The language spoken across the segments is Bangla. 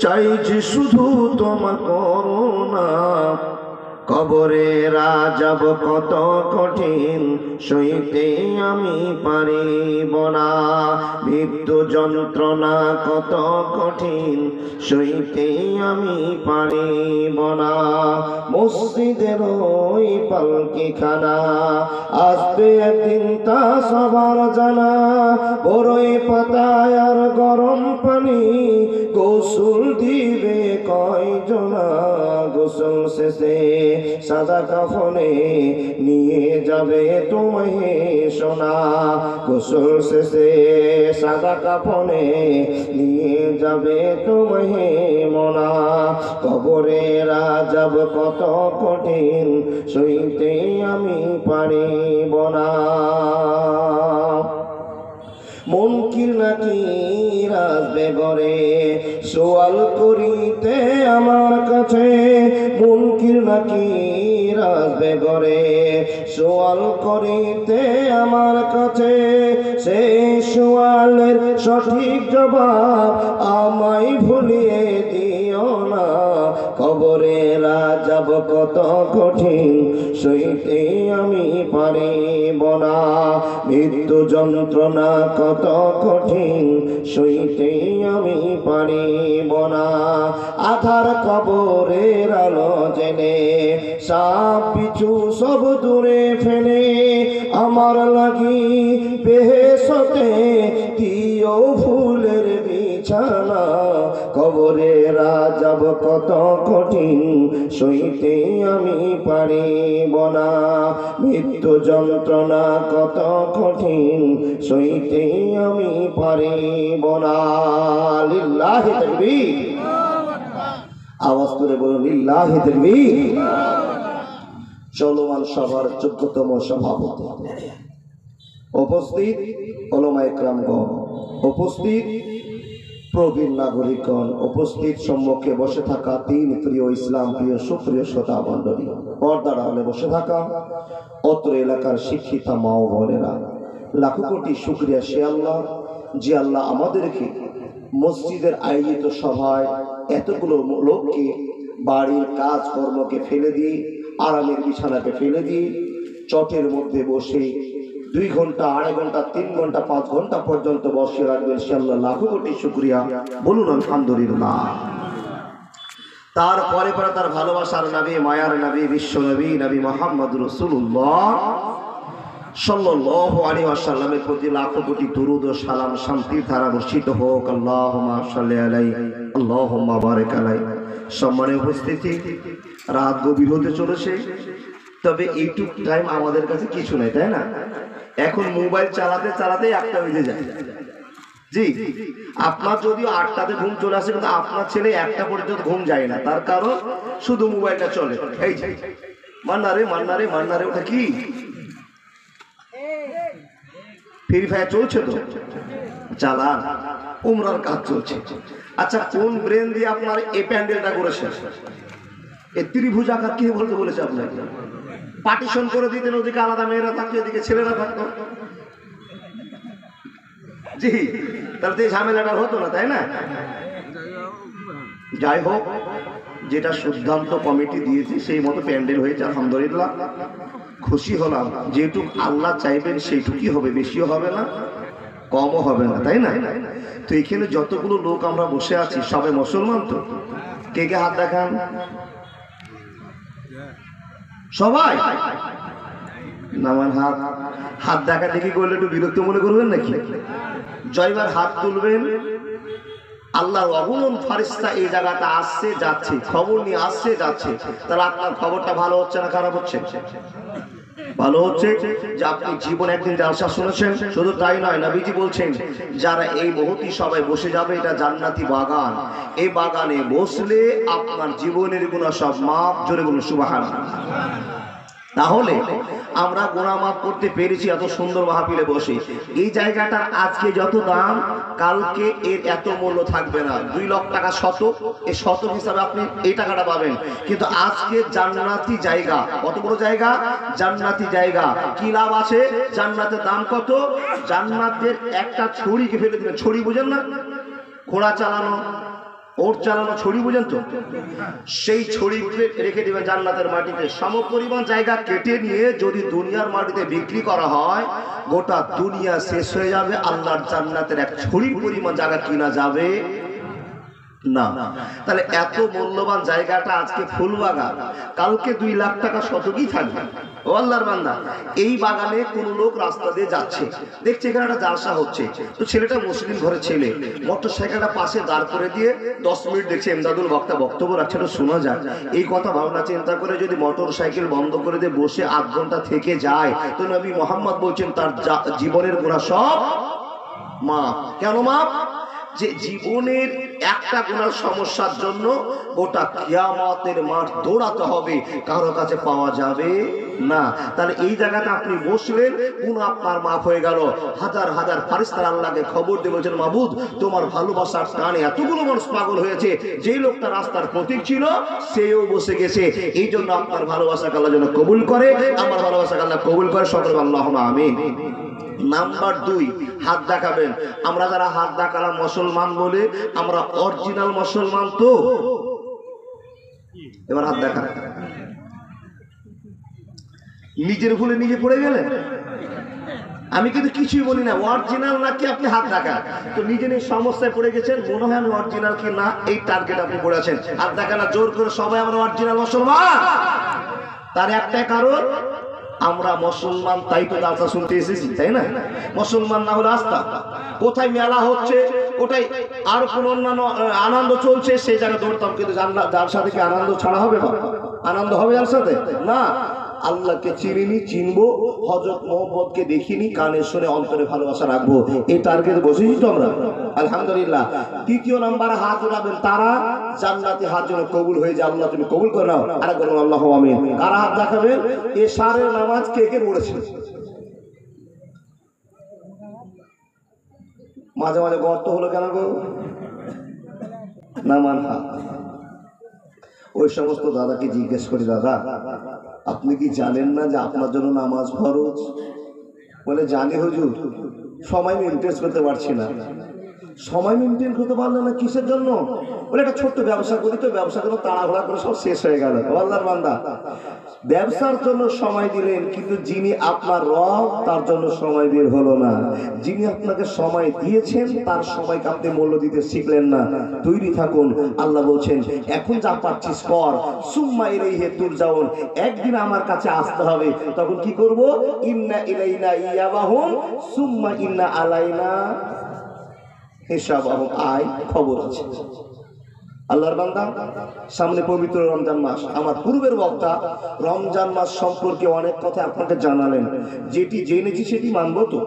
চাইছি শুধু তোমার করুণা। কবরের আযাব কত কঠিন, সইতে আমি পারিব না। মৃত্যু যন্ত্রণা কত কঠিন, সইতে আমি পারিব না। মসজিদের ওই পালকিখানা, আসবে একদিন তা সবার জানা। বড়ই পাতায় আর গরম পানি, গোসল দিবে কয়জনা। গোসল শেষে সাদা কাফনে নিয়ে যাবে তোমায় সোনা। গোসল শেষে সাদা কাফনে নিয়ে যাবে তোমায় মনা। কবরের আযাব কত কঠিন, সইতে আমি পারিব না। মুনকির নাকির আসবে ঘরে, সওয়াল করিতে আমার কাছে। মুনকির নাকির আসবে ঘরে, সওয়াল করিতে আমার কাছে। সেই সওয়ালের সঠিক জবাব আমায় ভুলিয়ে দিও না। কবরের আযাব কত কঠিন, সইতে আমি পারিব না। মৃত্যু যন্ত্রণা কত কঠিন, সইতে আমি পারিব না। আধার কবরের আলো জেনে, সাপ বিছু সব দূরে ফেলে। আমার লাগি বেহেশতে দিও ফুলের বিছানা। কবরের আযাব কত কঠিন, সইতে আমি পারিব না। মৃত্যু যন্ত্রণা কত কঠিন, সইতে আমি পারিব না। লিল্লাহি তাকবীর। আওয়াজ করে বলুন লিল্লাহি তাকবীর। চলমান সভার 14তম সভাপতি, উপস্থিত উলামায়ে কেরামগণ, উপস্থিত প্রবীণ নাগরিকগণ, উপস্থিত সম্মুখে বসে থাকা তিন প্রিয় ইসলাম প্রিয় সুপ্রিয় শ্রোতা মণ্ডলী, পর্দার আড়ালে বসে থাকা অত্র এলাকার শিক্ষিতা মা ও বোনেরা, লাখো কোটি শুকরিয়া সে আল্লাহ, যে আল্লাহ আমাদেরকে মসজিদের আয়োজিত সভায় এতগুলো লোককে বাড়ির কাজ কর্মকে ফেলে দিয়ে, আরামের বিছানাকে ফেলে দিয়ে, চটের মধ্যে বসে 2 ঘন্টা, 2.5 ঘন্টা, 3 ঘন্টা, 5 ঘন্টা পর্যন্ত বসে রাখবেন, ইনশাআল্লাহ লাখো কোটি শুকরিয়া। বলুন আলহামদুলিল্লাহ। তারপরে পরে তার ভালোবাসার নবী, মায়ার নবী, বিশ্ব নবী, নবী মুহাম্মদ রাসূলুল্লাহ সাল্লাল্লাহু আলাইহি ওয়াসাল্লামের প্রতি লাখো কোটি দুরূদ ও সালাম শান্তির ধারা বর্ষিত হোক। আল্লাহুম্মা সাল্লি আলাইহি, আল্লাহুম্মা বারিক আলাইহি। সম্মানিত উপস্থিতি, রাত গভীর হতে চলেছে, তবে এইটুক টাইম আমাদের কাছে কিছু নাই, তাই না? এখন মোবাইল চালাতে চালাতে 1টা বেজে যায়। জি, আপনার যদিও 8টাতে ঘুম চলে আসে, কিন্তু আপনার ছেলে 1টা পর্যন্ত ঘুম যায় না, তার কারণ শুধু মোবাইলটা চলে। এই যে মান্নারে মান্নারে মান্নারে, ওটা কি ফ্রি ফায়ার চলছে? তো চালান, উমরার কাজ চলছে। আচ্ছা, কোন ব্রেন দিয়ে আপনার এই প্যান্ডেলটা করেছে? এই ত্রিভুজাকার কে বলতে বলেছে আপনাকে? পার্টিশন করে দিতেন, ওদিকে আলাদা মেয়েরা থাকতো, এদিকে ছেলেরা থাকতো। জি, তাহলে তো এই ঝামেলাটা হতো না, তাই না? যাই হোক, যেটা সিদ্ধান্ত কমিটি দিয়েছে সেই মতো প্যান্ডেল হয়েছে, আলহামদুলিল্লাহ খুশি হলাম। যেটুক আল্লাহ চাইবেন সেইটুকুই হবে, বেশিও হবে না, কমও হবে না, তাই না? তো এখানে যতগুলো লোক আমরা বসে আছি সবাই মুসলমান তো? কে কে হাত দেখান? সবাই নামান হাত। হাত দেখা দেখি করলে একটু বিরক্ত মনে করবেন নাকি? জয়বার হাত তুলবেন। আল্লাহর অগণন ফারিস্তা এই জায়গাটা আসছে যাচ্ছে, খবর নিয়ে আসছে যাচ্ছে, তাহলে আপনার খবরটা ভালো হচ্ছে না খারাপ হচ্ছে? ভালো হচ্ছে। যে আপনি জীবন একদিন জালসা শুনেছেন, শুধু তাই নয়, নবীজি বলছেন যারা এই মুহূর্তে সবাই বসে যাবে, এটা জান্নাতি বাগান, এই বাগানে বসলে আপনার জীবনের গুনাহ সব মাফ। জোরে বলুন সুবহানাল্লাহ। তাহলে আমরা গুনাহ মাফ করতে পেরেছি এত সুন্দর মাহফিলে বসে। এই জায়গাটার আজকে যত দাম, কালকে এর এত মূল্য থাকবে না। 2 লাখ টাকা শতক, এই শতক হিসাবে আপনি এই টাকাটা পাবেন। কিন্তু আজকে জান্নাতি জায়গা, কত বড় জায়গা? জান্নাতি জায়গা। কি লাভ আছে? জান্নাতের দাম কত? জান্নাতের একটা ছড়িকে ফেলে দিবেন। ছড়ি বুঝেন না? ঘোড়া চালানো, ওর চালানো ছড়ি বুঝেন তো, সেই ছড়ি রেখে দেবে জান্নাতের মাটিতে। সমপরিমাণ জায়গা কেটে নিয়ে যদি দুনিয়ার মাটিতে বিক্রি করা হয়, গোটা দুনিয়া শেষ হয়ে যাবে, আল্লাহর জান্নাতের এক ছড়ির পরিমাণ জায়গা কিনা যাবে না। তাহলে এত মূল্যবান জায়গাটা আজকে ফুল বাগান, কালকে 2 লাখ টাকা শতকই থাকবে। ও আল্লাহর বান্দা, এই বাগানে কোন লোক রাস্তা দিয়ে যাচ্ছে, দেখছে এখানে একটা জালসা হচ্ছে, তো ছেলেটা মুসলিম ঘরের ছেলে, মোটর সাইকেলটা পাশে দাঁড় করে দিয়ে 10 মিনিট দেখছে এমদাদুল বক্তা বক্তব্য রাখছে, তো শোনা যায়। এই কথা ভাবনা চিন্তা করে যদি মোটর সাইকেল বন্ধ করে দিয়ে বসে 8 ঘন্টা থেকে যায়, তো নবী মোহাম্মদ বলছেন তার জীবনের গুনাহ সব মাফ। কেন মাফ? যে জীবনের একটা গুনার সমস্যার জন্য গোটা কিয়ামতের মাঠ দৌড়াতে হবে, কারো কাছে পাওয়া যাবে না। তাহলে এই জায়গাতে আপনি বসলেন, গুনাহ আপনার মাফ হয়ে গেল। হাজার হাজার ফেরেশতারা আল্লাহকে খবর দিয়ে বলছেন, মাবুদ তোমার ভালোবাসার টানে এতগুলো মানুষ পাগল হয়েছে, যেই লোকটা রাস্তার প্রতীক ছিল সেও বসে গেছে। এই জন্য আপনার ভালোবাসাকে আল্লাহ যেন কবুল করে, আমার ভালোবাসাকে আল্লাহ কবুল করে, সকলে আল্লাহুম্মা আমিন। নাম্বার 2, হাত দেখাবেন। আমরা যারা হাত দেখালাম মুসলমান বলে, আমরা অরিজিনাল মুসলমান তো? এবার হাত দেখা। নিজের ভুলে নিজে পড়ে গেলেন? আমি কিন্তু কিছুই বলি না, অরিজিনাল নাকি আপনি হাত দেখা। তো নিজে নিজে সমস্যায় পড়ে গেছেন, মনে হয় আমি অরিজিনাল কি না, এই টার্গেট আপনি পড়েছেন। হাত দেখা না, জোর করে সবাই আমরা অরিজিনাল মুসলমান। তার একটাই কারণ, আমরা মুসলমান তাই তো জালসা শুনতে এসেছি, তাই না? মুসলমান না হলে রাস্তা কোথায় মেলা হচ্ছে, কোথায় আর কোন অন্যান্য আনন্দ চলছে, সেই জায়গায় দৌড়তাম। কিন্তু জালসা থেকে আনন্দ ছাড়া হবে না? আনন্দ হবে জালসাতে না। আল্লাহকে চিনিনি, চিনবো, হযরত মুহাম্মদকে দেখিনি, কানে শুনে অন্তরে ভালোবাসা রাখবো, এই টার্গেটে বসেছি তো আমরা, আলহামদুলিল্লাহ। 3য় নাম্বারে হাত উঠাবেন তারা জান্নাতে হাত যেন কবুল হয়ে যায়, আল্লাহ তুমি কবুল করে নাও। আরেক বলুন আল্লাহুম্মা আমিন। কারা হাত দেখাবেন? এশারের নামাজ কে কে পড়েছে? মাঝে মাঝে গর্ত হলো কেন গো? নামান হাত। ওই সমস্ত দাদাকে জিজ্ঞেস করি, দাদা আপনি কি জানেন না যে আপনার জন্য নামাজ ফরজ? বলে জানি হুজুর, সময় মেনটেন করতে পারছি না। সময় মেনটেন করতে পারলো না কিসের জন্য? বলে একটা ছোট্ট ব্যবসা করি, তো ব্যবসা করে তাড়াহুড়া করে সব শেষ হয়ে গেল। আল্লাহর বান্দা, ব্যবসার জন্য সময় দিলেন, কিন্তু যিনি আপনার রব তার জন্য সময় বের হলো না। যিনি আপনাকে সময় দিয়েছেন তার সময়কে আপনি মূল্য দিতে শিখলেন না। তৈরি থাকুন। আল্লাহ বলছেন, এখন যা পাচ্ছিস কর, সুম্মা ইলাইহি তুরজাউন, একদিন আমার কাছে আসতে হবে। তখন কি করব? ইন্না ইলাইনা ইয়াবাহুম সুম্মা ইন্না আলাইনা হিসাবাহুম। আয় খবর আছে। আল্লাহর বান্দা, সামনে পবিত্র রমজান মাস। আমার পূর্বের বক্তা রমজান মাস সম্পর্কে অনেক কথা আপনাকে জানালেন, যেটি জেনেছি সেটি মানবো তো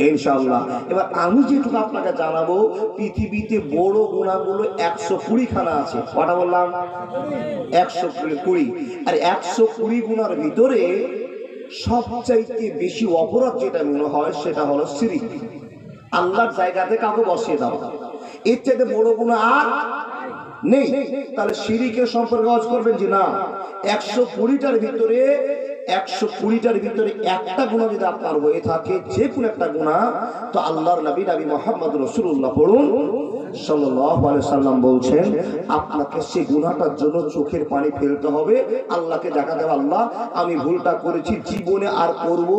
ইনশাআল্লাহ। এবার আমি যেটুকু আপনাকে জানাবো, পৃথিবীতে বড় গুনাহগুলো 120 খানা আছে। কটা বললাম? 120। আর 120 গুনার ভিতরে সবচাইতে বেশি অপরাধ যেটা মনে হয় সেটা হলো শিরক, আল্লাহর জায়গাতে কাউকে বসিয়ে দাও। এর চাইতে বড় গুনাহ আর নেই। তাহলে শিরকের সম্পর্কে ওয়াজ করবেন যে না, 120টার ভিতরে একটা গুনাহ যদি আপনার হয়ে থাকে, যে কোনো একটা গুনাহ, তো আল্লাহর নবী মুহাম্মদ রাসূলুল্লাহ পড়ুন সাল্লাল্লাহু আলাইহি সাল্লাম বলছেন, আপনাকে সেই গুনাহটার জন্য চোখের পানি ফেলতে হবে, আল্লাহকে দেখাতে হবে, আল্লাহ আমি ভুলটা করেছি, জীবনে আর করব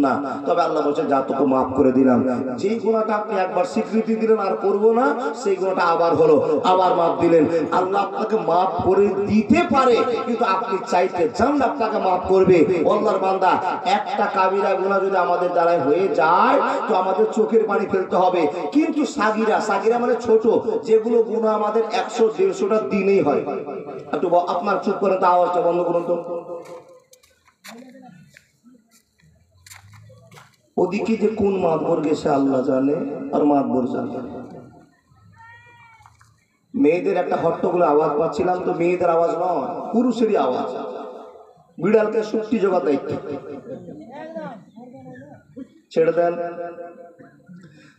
না। তবে আল্লাহ বলছেন, যা তোকে মাফ করে দিলাম। যেই গুনাহটা আপনি একবার স্বীকৃতি দিলেন আর করব না, সেই গুনাহটা আবার হলো, আবার মাফ দিলেন। আল্লাহ আপনাকে মাফ করে দিতে পারে, কিন্তু আপনি চাইতে চান আপনাকে মাফ করবে। আল্লাহর বান্দা, একটা কাবিরা গুনাহ যদি আমাদের দ্বারা হয়ে যায়, তো আমাদের চোখের পানি ফেলতে হবে। কিন্তু সাগিরা মানে ছোট, যেগুলো গুনাহ আমাদের 100-150টা দিনেই হয়। একটু আপনার চুপ করেন তো, আওয়াজটা বন্ধ করুন তো। ওদিকে যে কোন মাতবর গেছে আল্লাহ জানে, আর মাতবর জানে। মেয়েদের একটা হট্টগোল আওয়াজ পাচ্ছিলাম, তো মেয়েদের আওয়াজ নয়, পুরুষেরই আওয়াজ। বিড়ালকে শক্তি জোগাড় দায়িত্ব, ছেড়ে দেন।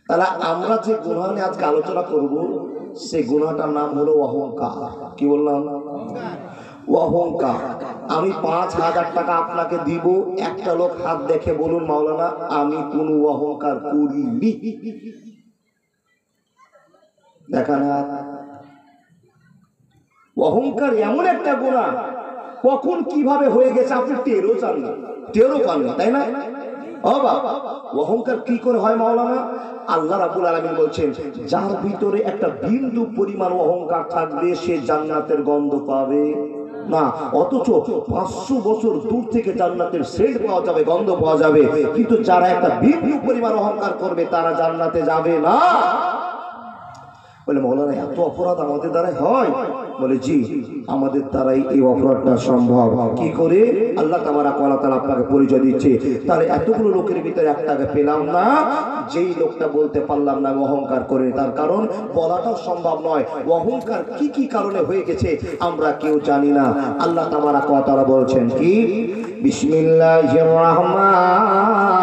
তাহলে আমরা যে গুনাহ নিয়ে আজকে আলোচনা করব, সেই গুনাহটার নাম হলো অহংকার। কি বললাম? অহংকার। আমি 5,000 টাকা আপনাকে দিব, একটা লোক হাত দেখে বলুন, মাওলানা আমি কোনো অহংকার করিনি। দেখান হাত। অহংকার এমন একটা গুনাহ, কখন কিভাবে হয়ে গেছে আপনি টেরও পাননি, তাই না? অহংকার কি করে হয় মাওলানা? আল্লাহ রাব্বুল আলামিন বলছেন, যার ভিতরে একটা বিন্দু পরিমাণ অহংকার থাকবে সে জান্নাতের গন্ধ পাবে না। অথচ 500 বছর দূর থেকে জান্নাতের সেন্ট পাওয়া যাবে, গন্ধ পাওয়া যাবে, কিন্তু যারা একটা বিন্দু পরিমাণ অহংকার করবে তারা জান্নাতে যাবে না। বলে মৌলানা এত অপরাধ আমাদের দ্বারা হয়? বলে জি, আমাদের দ্বারাই এই অপরাধটা সম্ভব। কি করে? আল্লাহ তাবারাক ওয়া তাআলা আপনাকে পরিচয় দিচ্ছে। তাহলে এতগুলো লোকের ভিতরে একটাকে পেলাম না, যেই লোকটা বলতে পারলাম না অহংকার করে, তার কারণ বলাটাও সম্ভব নয়। অহংকার কি কি কারণে হয়ে গেছে আমরা কেউ জানি না। আল্লাহ তাবারাক ওয়া তাআলা বলছেন কি, বিসমিল্লাহির রহমানির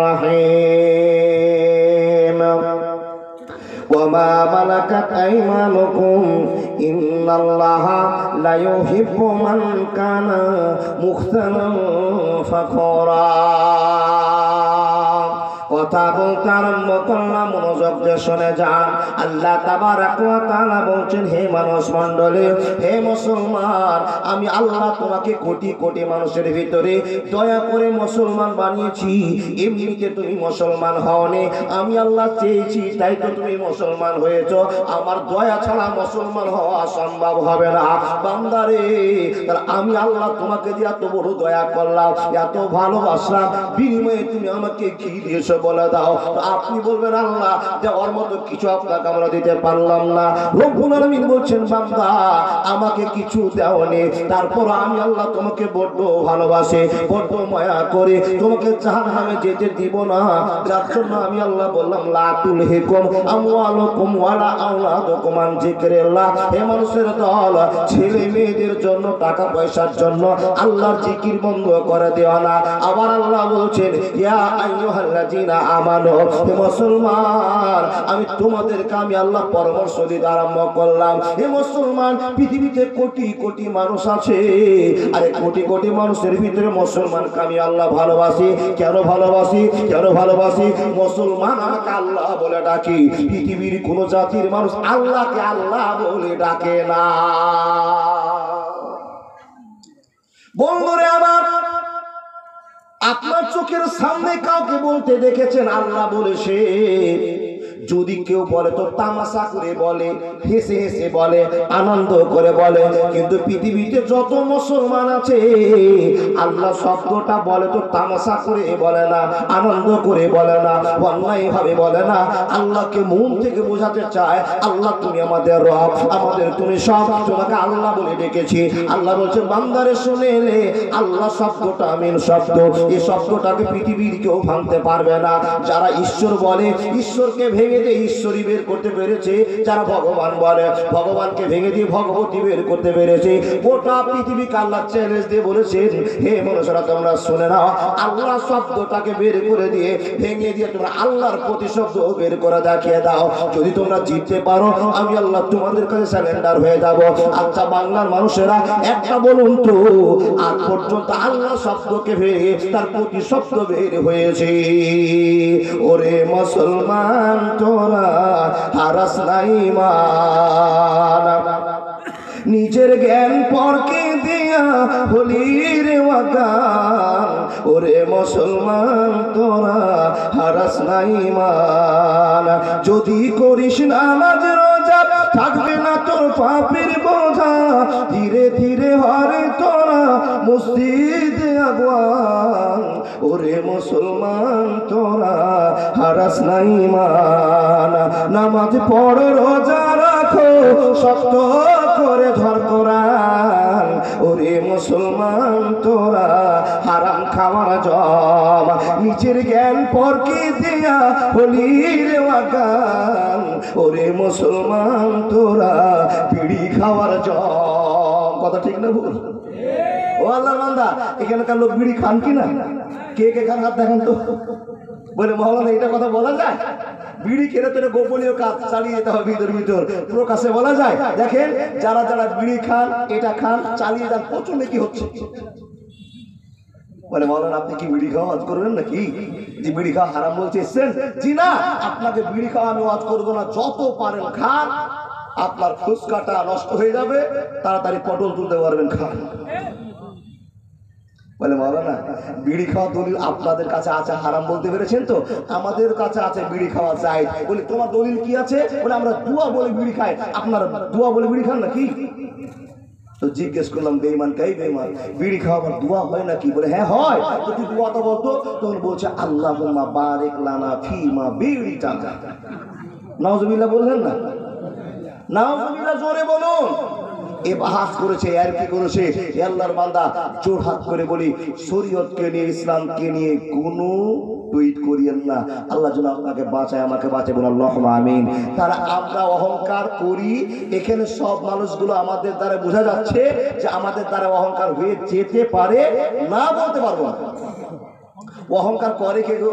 রহিম, ওয়ামা মালাকাত আইমানুকুম ইন্নাল্লাহা লা ইউহিব্বু মান কানা মুখতালান ফাখরা। কথা বলতে আরম্ভ করলাম, মনোযোগ দিয়ে শুনে যান। আল্লাহ তাবারাক ওয়া তাআলা বলছেন, হে মানুষ মণ্ডলী, হে মুসলমান, আমি আল্লাহ তোমাকে কোটি কোটি মানুষের ভিতরে দয়া করে মুসলমান বানিয়েছি। এমনিতে তুমি মুসলমান হওনি, আমি আল্লাহ চেয়েছি তাই তো তুমি মুসলমান হয়েছো। আমার দয়া ছাড়া মুসলমান হওয়া সম্ভব হবে না। বান্দারে, আমি আল্লাহ তোমাকে যে এত বড় দয়া করলাম, এত ভালোবাসলাম, বিনিময়ে তুমি আমাকে কি দিয়েছো বলে দাও। আপনি বলবেন আল্লাহ দেওয়ার মতো কিছু আপনাকে আমরা দিতে পারলাম না। রব্বুল আলামিন বলছেন, বান্দা আমাকে কিছু দেওনি, তারপর আমি আল্লাহ তোমাকে বড্ড ভালোবাসি, বড্ড মায়া করে, তোমাকে জাহান্নামে যেতে দিব না। যার জন্য আমি আল্লাহ বললাম, লা তুলহিকুম আমওয়ালুকুম ওয়ালা আওলাদুকুম আন যিকরিল্লাহ। হে মানুষের দল, ছেলে মেয়েদের জন্য, টাকা পয়সার জন্য আল্লাহর জিকির বন্ধ করে দেওয়া না। আবার আল্লাহ বলছেন, ইয়া আইয়ুহাল্লাযীনা আমানু, হে মুসলমান, আমি তোমাদেরকে আমি আল্লাহ পরামর্শ দিতে আরম্ভ করলাম। হে মুসলমান, পৃথিবীতে কোটি কোটি মানুষ আছে, আরে কোটি কোটি মানুষের ভিতরে মুসলমানকে আমি আল্লাহ ভালোবাসি। কেন ভালোবাসি? মুসলমান আমাকে আল্লাহ বলে ডাকি। পৃথিবীর কোন জাতির মানুষ আল্লাহকে আল্লাহ বলে ডাকে না। বন্ধুরে আমার, আপনার চোখের সামনে কাউকে বলতে দেখেছেন আল্লাহ বলেছে? যদি কেউ বলে তো তামাশা করে বলে, হেসে হেসে বলে, আনন্দ করে বলে। কিন্তু পৃথিবীতে যত মুসলমান আছে আল্লাহ শব্দটা বলে তো তামাশা করে বলে না, আনন্দ করে বলে না, অন্যায় ভাবে বলে না। আল্লাহকে মন থেকে বোঝাতে চায়, আল্লাহ তুমি আমাদের রব, আমাদের তুমি সব, তোমাকে আল্লাহ বলে ডেকেছি। আল্লাহ বলছে, বান্দারে শুনে এলে, আল্লাহ শব্দটা আমিন শব্দ, এই শব্দটাকে পৃথিবীর কেউ ভাঙতে পারবে না। যারা ঈশ্বর বলে, ঈশ্বরকে ভেঙে দিয়ে ঈশ্বরী বের করতে পেরেছে। যারা ভগবান বলে, ভগবানকে ভেঙে দিয়ে ভগবতী বের করতে পেরেছে। গোটা পৃথিবীকে আল্লাহ চ্যালেঞ্জ দিয়ে বলেছেন, হে মানুষরা তোমরা শুনে নাও, আল্লাহ শব্দটাকে বের করে দিয়ে, ভেঙে দিয়ে তোমরা আল্লাহর প্রতিশব্দ বের করে দেখিয়ে দাও। যদি তোমরা জিততে পারো, আমি আল্লাহ তোমাদের কাছে স্যালেন্ডার হয়ে যাব। আচ্ছা বাংলার মানুষেরা একটা বলুন তো, আজ পর্যন্ত আল্লাহ শব্দকে ভেঙে তার প্রতিশব্দ বের হয়েছে? ওরে মুসলমান, তোরা হারাস না ঈমান, নিজের জ্ঞান পরকে দিয়া হলির ওয়াগান। ওরে মুসলমান, তোরা হারাস না ঈমান, যদি করিস নামাজ রোজা থাকবে না তোর পাপের বোঝা। ধীরে ধীরে হরে তোরা মসজিদে আগুয়ান। ওরে মুসলমান, তোরা হারাস না ঈমান, নামাজ পড়ো, রোজা রাখো, শক্ত করে ধর কোরআন। ওরে মুসলমান, তোরা হারাম খাওয়ার জব, নিজের জ্ঞান পরকে দিয়া হলির ওয়াগান। ওরে মুসলমান, তোরা বিড়ি খাওয়ার জব। কথা ঠিক না ভুল? ও আল্লাহর বান্দা, এখানকার লোক বিড়ি খান কিনা? কে কে খান হাত দেখান তো। বলে মহলানা এটা কথা বলা যায়? বিড়ি খেলে তো গোপনীয় কাজ চালিয়ে যেতে হবে, ভিতর ভিতর প্রকাশে বলা যায়? দেখেন, যারা যারা বিড়ি খান, এটা খান, চালিয়ে যান, প্রচুর নাকি হচ্ছে। বলে মহলানা আপনি কি বিড়ি খাওয়া করবেন নাকি? যে বিড়ি খাওয়া হারাম বলতে এসছেন? জি না, আপনাকে বিড়ি খাওয়া আমি ওয়াজ করবো না, যত পারেন খান, আপনার ফুসকাটা নষ্ট হয়ে যাবে, তাড়াতাড়ি পটল তুলতে পারবেন, খান। বলে মাওলানা বিড়ি খাওয়া দলিল আপনাদের কাছে আছে হারাম বলতে পেরেছেন তো? আমাদের কাছে আছে বিড়ি খাওয়া যায়। বলি তোমার দলিল কি আছে? বলে আমরা দুয়া বলে বিড়ি খাই। আপনারা দুয়া বলে বিড়ি খান নাকি? তো জিজ্ঞেস করলাম বেঈমান কাই বেঈমান, বিড়ি খাওয়া আবার দোয়া হয় নাকি? বলে হ্যাঁ হয়। তো তুই দোয়াটা বলতো। তখন বলছে আল্লাহুম্মা বারিক লানা ফিমা বিড়িটা। নাউজুবিল্লাহ বললেন না? নাউজুবিল্লাহ জোরে বলুন। এ বাহাস করেছে, আর কি করেছে? আল্লাহর বান্দা জোর হাত করে বলি, শরীয়তকে নিয়ে ইসলামকে নিয়ে কোনো টুইট করিয়েন না। আল্লাহ যেন আপনাকে বাঁচায়, আমাকে বাঁচায়, বলুন আল্লাহুম্মা আমিন। তারা আমরা অহংকার করি, এখানে সব মানুষগুলো আমাদের দ্বারা বোঝা যাচ্ছে যে আমাদের দ্বারা অহংকার হয়ে যেতে পারে না, বলতে পারবো না। অহংকার করে কে গো?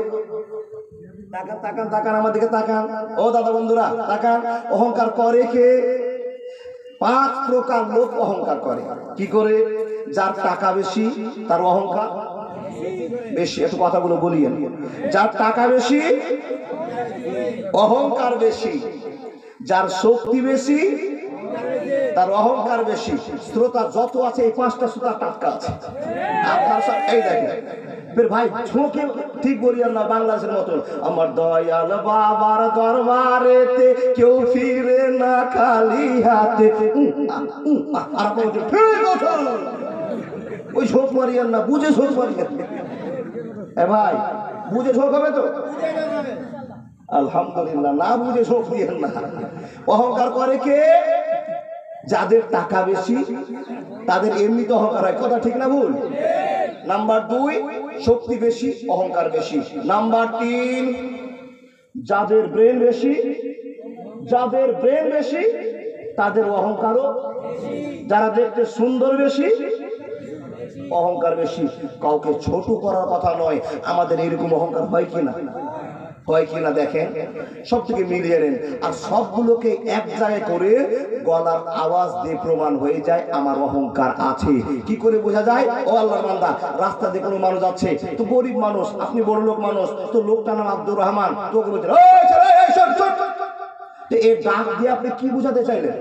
তাকান তাকান তাকান আমার দিকে তাকান, ও দাদা বন্ধুরা তাকান। অহংকার করে কে? 5 প্রকার লোক অহংকার করে। কি করে? যার টাকা বেশি তার অহংকার বেশি। একটু কথাগুলো বলিয়েন। যার টাকা বেশি অহংকার বেশি, যার শক্তি বেশি তার অহংকার বেশি। শ্রোতা যত আছে এই 5টা শ্রোতা টাটকা আছে। আপনার সব এই দেখেন ভাই, ঝোঁকে ঠিক বলিয়েন না বাংলাদেশের মতন। আমার দয়াল বাবার দরবারেতে কেউ ফিরে না খালি হাতে। আর ওই ঝোঁক মারিয়েন না, বুঝে ঝোঁক মারিয়েন। এ ভাই বুঝে ঝোঁক হবে তো? আলহামদুলিল্লাহ। না বুঝে ঝোঁক দিয়েন না। অহংকার করে কে? যাদের টাকা বেশি তাদের এমনিতে অহংকার হয়। কথা ঠিক না ভুল? নাম্বার 2, শক্তি বেশি অহংকার বেশি। নাম্বার 3, যাদের ব্রেন বেশি, যাদের ব্রেন বেশি তাদের অহংকারও। যারা দেখতে সুন্দর বেশি অহংকার বেশি। কাউকে ছোট করার কথা নয়, আমাদের এরকম অহংকার হয় কিনা? হয় কিনা দেখেন, সব থেকে মিলিয়ে নেন। আর সবগুলোকে এক জায়গায় করে গলার আওয়াজ দিয়ে প্রমাণ হয়ে যায় আমার অহংকার আছে। কি করে বোঝা যায়? ও আল্লাহর বান্দা, রাস্তা দিয়ে কোনো মানুষ আছে, তো গরিব মানুষ, আপনি বড় লোক মানুষ, তো লোকটার নাম আব্দুর রহমান, তোকে বলছেন এই ডাক দিয়ে আপনি কি বোঝাতে চাইলেন?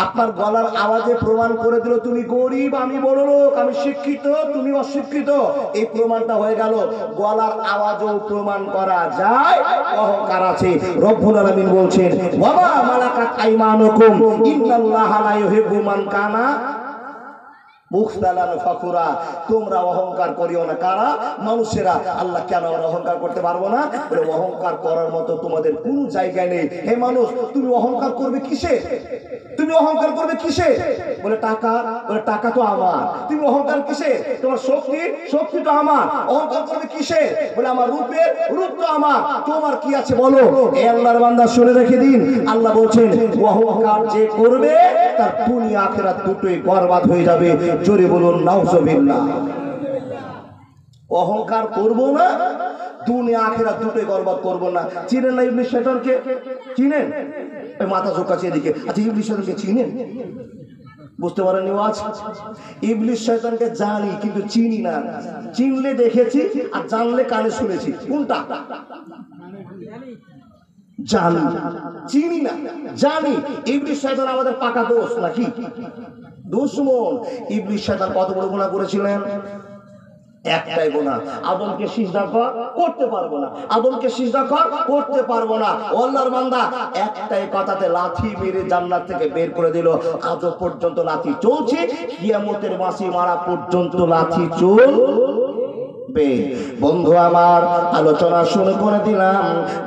আপনার গলার আওয়াজে প্রমাণ করে দিল তুমি গরিব, আমি বড় লোক, আমি শিক্ষিত, তুমি অশিক্ষিত। এই প্রমাণটা হয়ে গেল। গলার আওয়াজও প্রমাণ করা যায় অহংকার আছে। রব্বুল আলামিন বলছেন ওয়া মা মালাকাত আইমানুকুম ইন্নাল্লাহা লা ইউহিব্বু মান কানা মুখতালান ফাখুরা। তোমরা অহংকার করিও না। কারা? মানুষেরা। আল্লাহ কেন আমরা অহংকার করতে পারবো না? বলে অহংকার করার মতো তোমাদের কোন জায়গায় নেই। হে মানুষ, তুমি অহংকার করবে কিসে? তুমি অহংকার করবে কিসে? বলে টাকা। বলে টাকা তো আমার। তুমি অহংকার কিসে? তোমার শক্তি, শক্তি তো আমার। অহংকার করবে কিসে? বলে আমার রূপের, রূপ তো আমার। তোমার কি আছে বলো? এই আল্লাহর বান্দা শুনে রেখে দিন, আল্লাহ বলছেন অহংকার যে করবে তার দুনিয়া আখিরাত দুটোই বরবাদ হয়ে যাবে। জোরে বলুন নাউজুবিল্লাহ। অহংকার করব না, দুনিয়া আখিরাত দুটোই বরবাদ করব না। চিনেন না ইবলিস শয়তানকে? চিনেন? এই মাথা ঝোঁকাচ্ছে এদিকে। আচ্ছা ইবলিস শয়তানকে চিনেন? বুঝতে পারেননি আজ? ইবলিস শয়তানকে জানি কিন্তু চিনি না। চিনলে দেখেছি আর জানলে কানে শুনেছি। কোনটা? জানি, চিনি না, জানি। ইবলিস শয়তান আমাদের পাকা দোস্ত নাকি? দুশমন। ইবলিস শয়তান কত বড় গুনাহ করেছিলেন? একটাই গুনাহ, আদমকে সিজদা করতে পারবো না, আদমকে সিজদা করতে পারবো না। আল্লাহর বান্দা একটাই কথাতে লাথি মেরে জান্নাত থেকে বের করে দিল। আজও পর্যন্ত লাথি চলছে, কিয়ামতের মাসি মারা পর্যন্ত লাথি চলবে। বন্ধু আমার, আলোচনা শুরু করে দিলাম,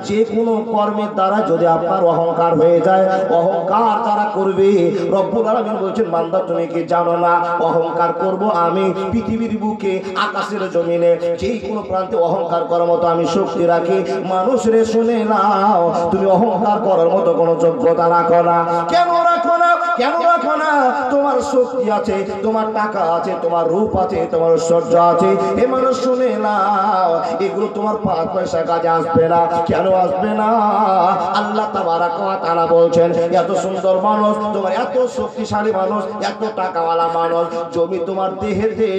যে কোনো কর্মের দ্বারা যদি আপনার অহংকার হয়ে যায়, অহংকার যারা করবে, রব্বুল আলামিন বলছেন বান্দা তুমি কি জানো না অহংকার করব আমি পৃথিবীর বুকে, আকাশের জমিনে, যে কোনো প্রান্তে অহংকার করার মতো আমি শক্তি রাখি। মানুষরে শুনে নাও, তুমি অহংকার করার মতো কোনো যোগ্যতা রাখো না। কেন রাখো না? কেন রাখো না? তোমার শক্তি আছে, তোমার টাকা আছে, তোমার রূপ আছে, তোমার ঐশ্বর্য আছে। এ মানুষ শুনে নাও, এগুলো তোমার 5 পয়সা কাজে আসবে না। কেন আসবে না? আল্লাহ তাবারাক ওয়া তাআলা বলছেন, এত সুন্দর মানুষ, তোমার এত শক্তিশালী মানুষ, এত টাকাওয়ালা মানুষ, জমি তোমার দেহেতে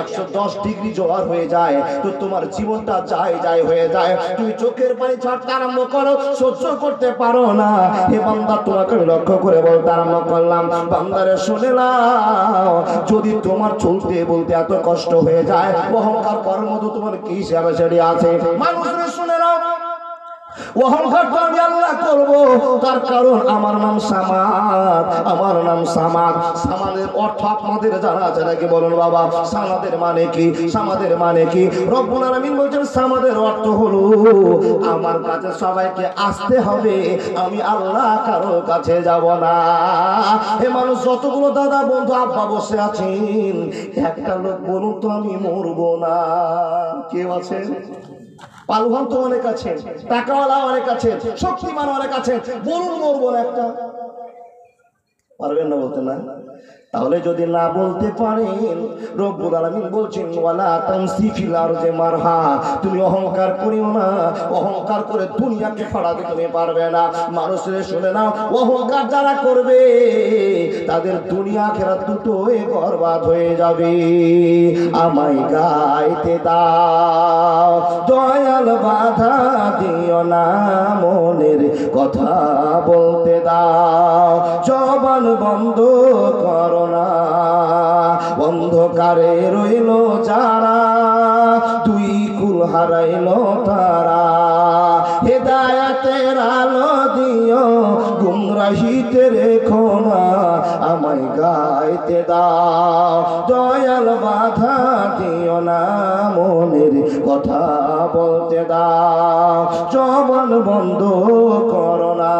110 ডিগ্রি জ্বর হয়ে যায়, তো তোমার জীবনটা যায় হয়ে যায়। তুমি চোখের পানি ছাড়তে আরম্ভ করো, সহ্য করতে পারো না। হে বান্দা, তোমাকে লক্ষ্য করে বলতে আরম্ভ করলাম, বান্দারে শুনে নাও, যদি তোমার চলতে বলতে এত কষ্ট হয়ে যায়, অহংকার করার মতো তোমার কি সেবা আছে? মানুষরে শুনে নাও, অহংকার তো আমি আল্লাহ করবো, তার কারণ আমার নাম সামাদ, আমার নাম সামাদ। সামাদের অর্থ আপনাদের জানা আছে নাকি? বলুন বাবা, সামাদের মানে কি? সামাদের মানে কি? রব্বুল আলামিন বলেন, সামাদের অর্থ হলো আমার কাছে সবাইকে আসতে হবে, আমি আল্লাহ কারো কাছে যাব না। হে মানুষ, যতগুলো দাদা বন্ধু আব্বা বসে আছেন, একটা লোক বলুন তো আমি মরবো না। কেউ আছেন? পালুহান তো অনেক আছেন, টাকাওয়ালা অনেক আছেন, শক্তিমান অনেক আছেন, বলুন মরবো না একটা? পারবেন না বলতে? না? তাহলে যদি না বলতে পারেন, রব্বুল আলামিন বলছেন, ওয়ালা তামসি ফিল আরজি মারহা, তুমি অহংকার করিও না, অহংকার করে দুনিয়াকে ফাড়াতে তুমি পারবে না। মানুষের শুনে নাও, অহংকার যারা করবে তাদের দুনিয়া আখিরাত দুটোই বরবাদ হয়ে যাবে। আমায় গাইতে দাও দয়াল, বাধা দিও না, মনের কথা বলতে দাও, জবান বন্ধ করো না। অন্ধকারে রইল যারা, দুই কুল হারাইল তারা, হেদায়েতের আলো দিও, গুমরাহিতে রেখো না, আমায় গাইতে দাও দয়াল, বাধা দিও না, মনের কথা বলতে দাও, জবান বন্ধ করো না।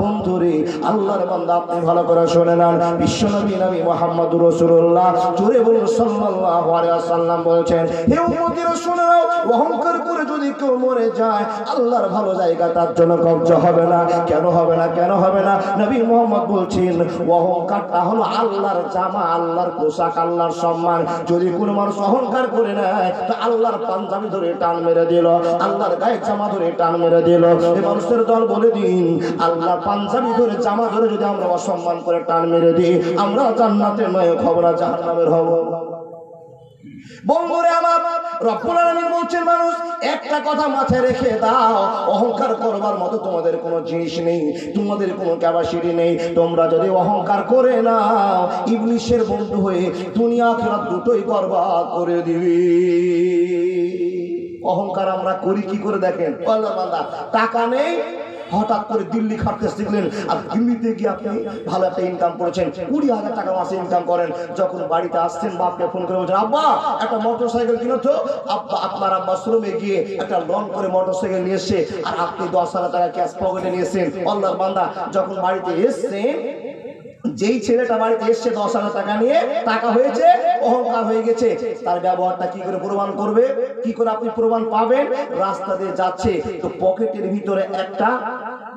বন্ধুরে, আল্লাহর বান্দা, আপনি ভালো করে শুনে নেন, বিশ্বনবী নবী মুহাম্মদুর রাসূলুল্লাহ জোরে বলুন সাল্লাল্লাহু আলাইহি ওয়াসাল্লাম বলেছেন, হে উম্মতিরা শুনে নাও, অহংকার করে যদি কেউ মরে যায়, আল্লাহর ভালো জায়গা তার জন্য কবজা হবে না। কেন হবে না? কেন হবে না? নবী মুহাম্মদ বলছেন, অহংকারটা হলো আল্লাহর জামা, আল্লাহর পোশাক, আল্লাহর সম্মান। যদি কোনো মানুষ অহংকার করে নেয়, তো আল্লাহর পাঞ্জাবি ধরে টান মেরে দিল, আল্লাহর গায়ে জামা ধরে টান মেরে দিল। এই মানুষের দল বলে দিন, আল্লাহর পাঞ্জাবি ধরে, জামা ধরে যদি আমরা অসম্মান করে টান মেরে দিই, আমরা জান্নাতের নয় হব না, জাহান্নামের হব। বন্ধুরে আমার, রব্বুল আলামিন বলছেন, মানুষ একটা কথা মাথায় রেখে দাও, অহংকার করবার মতো তোমাদের কোনো জিনিস নেই, তোমাদের কোনো ক্যাপাসিটি নেই। তোমরা যদি অহংকার করে নাও, ইবলিশের বন্ধু হয়ে দুনিয়া আখিরাত দুটোই বরবাদ করে দিবি। অহংকার আমরা করি কি করে দেখেন? আল্লাহ বান্দা, টাকা নেই, হঠাৎ করে দিল্লি খাটতে শিখলেন, আর দিল্লিতে গিয়ে আপনি ভালো একটা ইনকাম করেছেন, 20,000 টাকা মাসে ইনকাম করেন। যখন বাড়িতে আসছেন, বাপকে ফোন করে বলছেন, আব্বা একটা মোটর সাইকেল কিনো তো। আব্বা, আপনার আব্বা শ্রমে গিয়ে একটা লোন করে মোটর সাইকেল নিয়ে এসছে, আর আপনি 10,000 টাকা ক্যাশ পকেটে নিয়েছেন। আল্লাহর বান্দা, যখন বাড়িতে এসছেন, যেই ছেলেটা বাড়িতে এসছে 10,000 টাকা নিয়ে, টাকা হয়েছে, অহংকার হয়ে গেছে, তার ব্যবহারটা কি করে প্রমাণ করবে? কি করে আপনি প্রমাণ পাবেন? রাস্তা দিয়ে যাচ্ছে, তো পকেটের ভিতরে একটা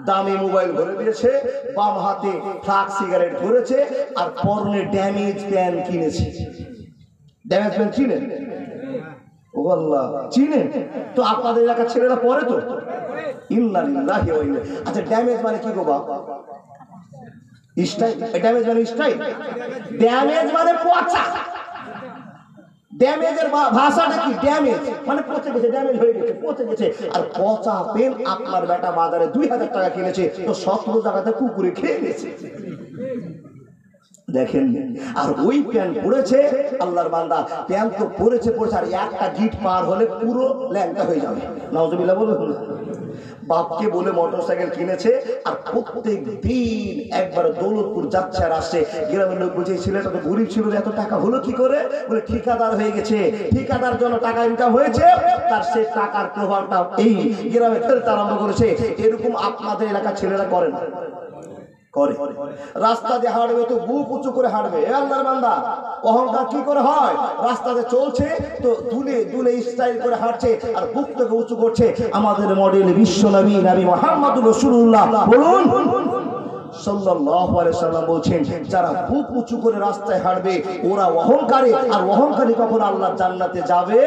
দামি মোবাইল ভরে দিয়েছে, বাম হাতে ফ্লাগ সিগারেট ধরেছে, আর পরনে ড্যামেজ প্যান্ট কিনেছে। ড্যামেজ প্যান্ট চিনেন? ও আল্লাহ, চিনেন তো? আপনাদের এলাকার ছেলেরা পরে তো। ইন্না লিল্লাহি ওয়া ইন্না। আচ্ছা, ড্যামেজ মানে কি গো বাপ? স্টাইল। ড্যামেজ মানে স্টাইল, ড্যামেজ মানে পচা। ড্যামেজের ভাষাটা কি? ড্যামেজ মানে পচে গেছে, ড্যামেজ হয়ে গেছে, পচে গেছে। আর পচা পেন আপনার বেটা বাজারে 2,000 টাকা কিনেছে, তো 17 টাকাতে কুকুরে খেয়ে গেছে। দেখেন, আর ওই প্যান্ট পরেছে, আল্লাহর বান্দা, প্যান্ট তো পরেছে, আর একটা গিট পার হলে পুরো ল্যাংটা হয়ে যাবে। নাউজুবিল্লাহ বলুন। বাপকে বলে মোটরসাইকেল কিনেছে, আর প্রত্যেক দিন একবার দৌলতপুর যাচ্ছে আর আসছে। গ্রামের লোক বলছে, ছেলেটা তো গরিব ছিল, এত টাকা হলো কি করে? বলে ঠিকাদার হয়ে গেছে, ঠিকাদার জন্য টাকা ইনকাম হয়েছে, তার সে টাকার প্রভাবটা এই গ্রামে ফেলতে আরম্ভ করেছে। এরকম আপনাদের এলাকার ছেলেরা করেন করে, রাস্তা দিয়ে হাঁটবে তো বুক উঁচু করে হাঁটবে। এ আল্লাহর বান্দা, অহংকার কি করে হয়? রাস্তাতে চলছে তো দুলে দুলে স্টাইল করে হাঁটছে, আর বুকটাকে উঁচু করছে। আমাদের মডেল বিশ্ব নবী নবী মুহাম্মদুর রাসূলুল্লাহ বলুন সাল্লাল্লাহু আলাইহি সাল্লাম বলছেন, যারা বুক উঁচু করে রাস্তায় হাঁটবে ওরা অহংকারী, আর অহংকারী কখনো আল্লাহর জান্নাতে যাবে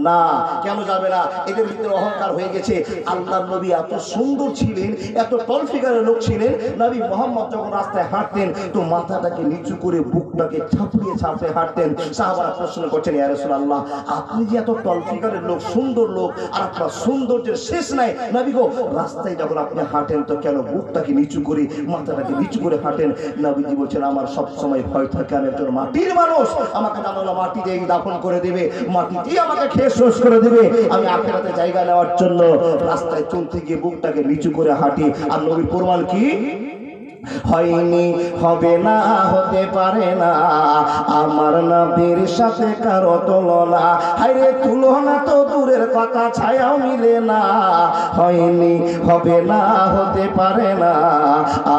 না। কেন যাবে না? এদের ভিতরে অহংকার হয়ে গেছে। আল্লাহর নবী এত সুন্দর ছিলেন, এত টল ফিগারের লোক ছিলেন, নবী মুহাম্মদ যখন রাস্তায় হাঁটতেন তো মাথাটাকে নিচু করে বুকটাকে ছাপিয়ে ছাপিয়ে হাঁটতেন। সাহাবারা প্রশ্ন করছেন, ইয়া রাসূলুল্লাহ, আপনি যে এত টল ফিগারের লোক, সুন্দর লোক, আর আপনার সৌন্দর্যের শেষ নাই, নবী গো, রাস্তায় যখন আপনি হাঁটেন তো কেন বুকটাকে নিচু করে, মাথাটাকে নিচু করে হাঁটেন? নবীজি বলছেন, আমার সব সময় ভয় থাকে, আমি একজন মাটির মানুষ, আমাকে জানালো মাটি দিয়ে দাফন করে দিবে, মাটিতেই আমাকে শেষ করে দিবে। আমি আখিরাতে জায়গা নেওয়ার জন্য রাস্তায় চলতে গিয়ে বুকটাকে নিচু করে হাঁটি। আর নবীর প্রমাণ কি? হয়নি, হবে না, হতে পারে না আমার নবীর সাথে কারো তুলনা। হায়রে তুলনা তো দূরের কথা, ছায়াও মিলে না। হয়নি, হবে না, হতে পারে না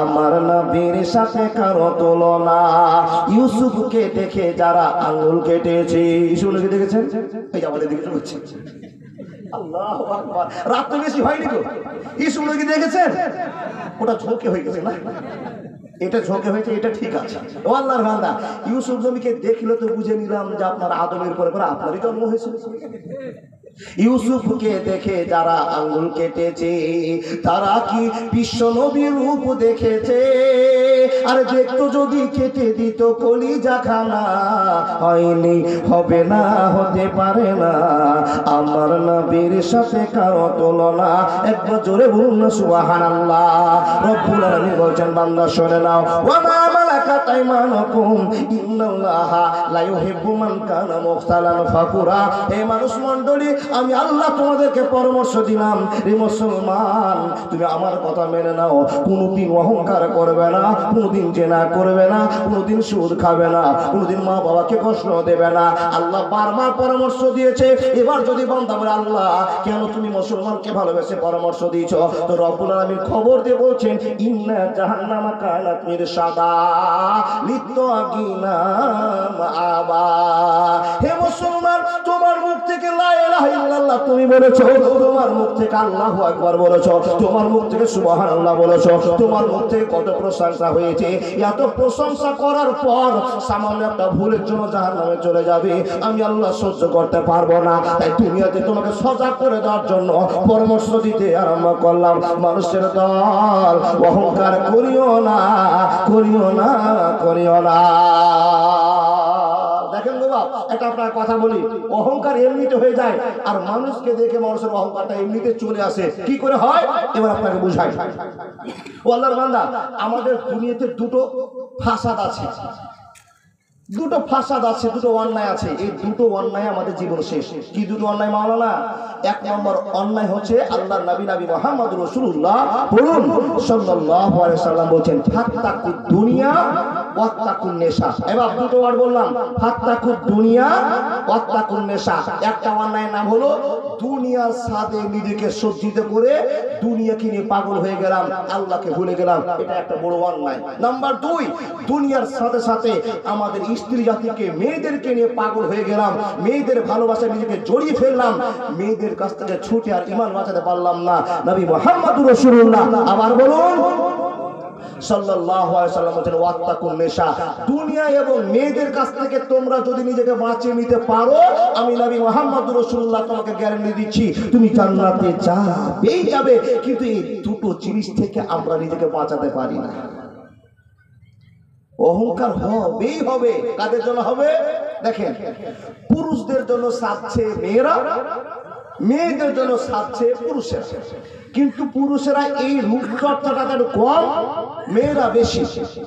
আমার নবীর সাথে কারো তুলনা। ইউসুফকে দেখে যারা আঙ্গুল কেটেছে, ইউসুফকে দেখেছেন? এই আমাদের দিকে হচ্ছে আল্লাহু আকবার। রাত তো বেশি হয়নি গো, ইউসুফকে দেখেছেন? ওটা ঝোঁকে হয়ে গেছে না, এটা ঝোঁকে হয়েছে, এটা ঠিক আছে। ও আল্লাহর বান্দা, ইউসুফ নবীকে দেখলে তো বুঝে নিলাম যে আপনার আদমের পরে পরে আপনারই জন্ম হয়েছে। ইউসুফকে দেখে যারা আঙ্গুল কেটেছে তারা কি বিশ্ব নবীর রূপ দেখেছে? আর দেখতো যদি কেটে দিত কলিজা খানা। হয়নি, হবে না, হতে পারে না আমার নবীর সাথে কারো তুলনা। একবার জোরে বলুন না সুবহানাল্লাহ। রব্বুল আলামিন বলছেন, বান্দা শুনে নাও, ওয়া মা মালাকাত আইমানুকুম ইন্নাল্লাহা লা ইউহিব্বু মান কানা মুখতালান ফাকুরা। হে মানুষ মণ্ডলী, আমি আল্লাহ তোমাদেরকে পরামর্শ দিলাম, রে মুসলমান, তুমি আমার কথা মেনে নাও। কোনোদিন অহংকার করবে না, কোনোদিন জেনা করবে না, কোনোদিন সুদ খাবে না, কোনোদিন মা বাবাকে কষ্ট দেবে না। আল্লাহ বারবার পরামর্শ দিয়েছে। এবার যদি বান্দা বলে, আল্লাহ কেন তুমি মুসলমানকে ভালোবেসে পরামর্শ দিয়েছ? তো রব্বুল আলামিন খবর দিয়ে বলছেন, ইন্না জাহান্নামা কানাত মিরসাদা লিত্তাগিনা মাআবা। হে মুসলমান, তোমার মুখ থেকে লা ইলাহা ইল্লাল্লাহ তুমি বলেছো, তোমার মুখ থেকে আল্লাহু আকবার বলেছো, তোমার মুখ থেকে সুবহানাল্লাহ বলেছো, তোমার মুখ থেকে কত প্রশংসা হয়েছে। এত প্রশংসা করার পর সামান্য একটা ভুলের জন্য জাহান্নামে চলে যাবে, আমি আল্লাহ সহ্য করতে পারবো না। তাই দুনিয়াতে তোমাকে সজাগ করে দেওয়ার জন্য পরামর্শ দিতে আরম্ভ করলাম। মানুষের দল, অহংকার করিও না, করিও না, করিও না। দেখেন বাবা, একটা আপনার কথা বলি, অহংকার এমনিতে হয়ে যায়, আর মানুষকে দেখে মানুষের অহংকারটা এমনিতে চলে আসে। কি করে হয় এবার আপনাকে বুঝাই। ও আল্লাহর বান্দা, আমাদের দুনিয়াতে দুটো ফাসাদ আছে, দুটো ফাসাদ আছে, দুটো অন্যায় আছে। এই দুটো অন্যায় আমাদের জীবন শেষ। কি দুটো অন্যায় মাওলানা? এক নম্বর অন্যায় হচ্ছে আল্লাহর নবী মুহাম্মদ রাসূলুল্লাহ বলুন সাল্লাল্লাহু আলাইহি সাল্লাম বলেন, ফাত্তাকুদ দুনিয়া ওয়াত্তাকুন নেশা। এবার দুটো ওয়ার্ড বললাম, ফাত্তাকুদ দুনিয়া ওয়াত্তাকুন নেশা। একটা অন্যায়ের নাম হলো দুনিয়ার সাথে নিজেকে সজ্জিত করে দুনিয়াকে নিয়ে পাগল হয়ে গেলাম, আল্লাহকে ভুলে গেলাম, এটা একটা বড় অন্যায়। নাম্বার দুই, দুনিয়ার সাথে সাথে আমাদের স্ত্রী জাতিকে, মেয়েদেরকে নিয়ে পাগল হয়ে গেলাম, মেয়েদের ভালোবাসায় নিজেকে জড়িয়ে ফেললাম, মেয়েদের কাছ থেকে ছুটে আর ঈমান বাঁচাতে পারলাম না। নবী মুহাম্মদুর রাসূলুল্লাহ আবার বলুন সাল্লাল্লাহু আলাইহি সাল্লাম বলেন, ওয়াত্তাকুন নেশা। দুনিয়া এবং মেয়েদের কাছ থেকে তোমরা যদি নিজেকে বাঁচিয়ে নিতে পারো, আমি নবী মুহাম্মদুর রাসূলুল্লাহ তোমাকে গ্যারান্টি দিচ্ছি তুমি জান্নাতে যাবেই যাবে। কিন্তু এই দুটো জিনিস থেকে আমরা নিজেকে বাঁচাতে পারি না। অহংকার হবেই হবে। কাদের জন্য হবে? দেখেন, পুরুষদের জন্য সাজছে মেয়েরা, মেয়েদের জন্য সাজছে পুরুষেরা। কিন্তু পুরুষেরা এই রূপচর্চাটা একটু কম, মেয়েরা বেশি।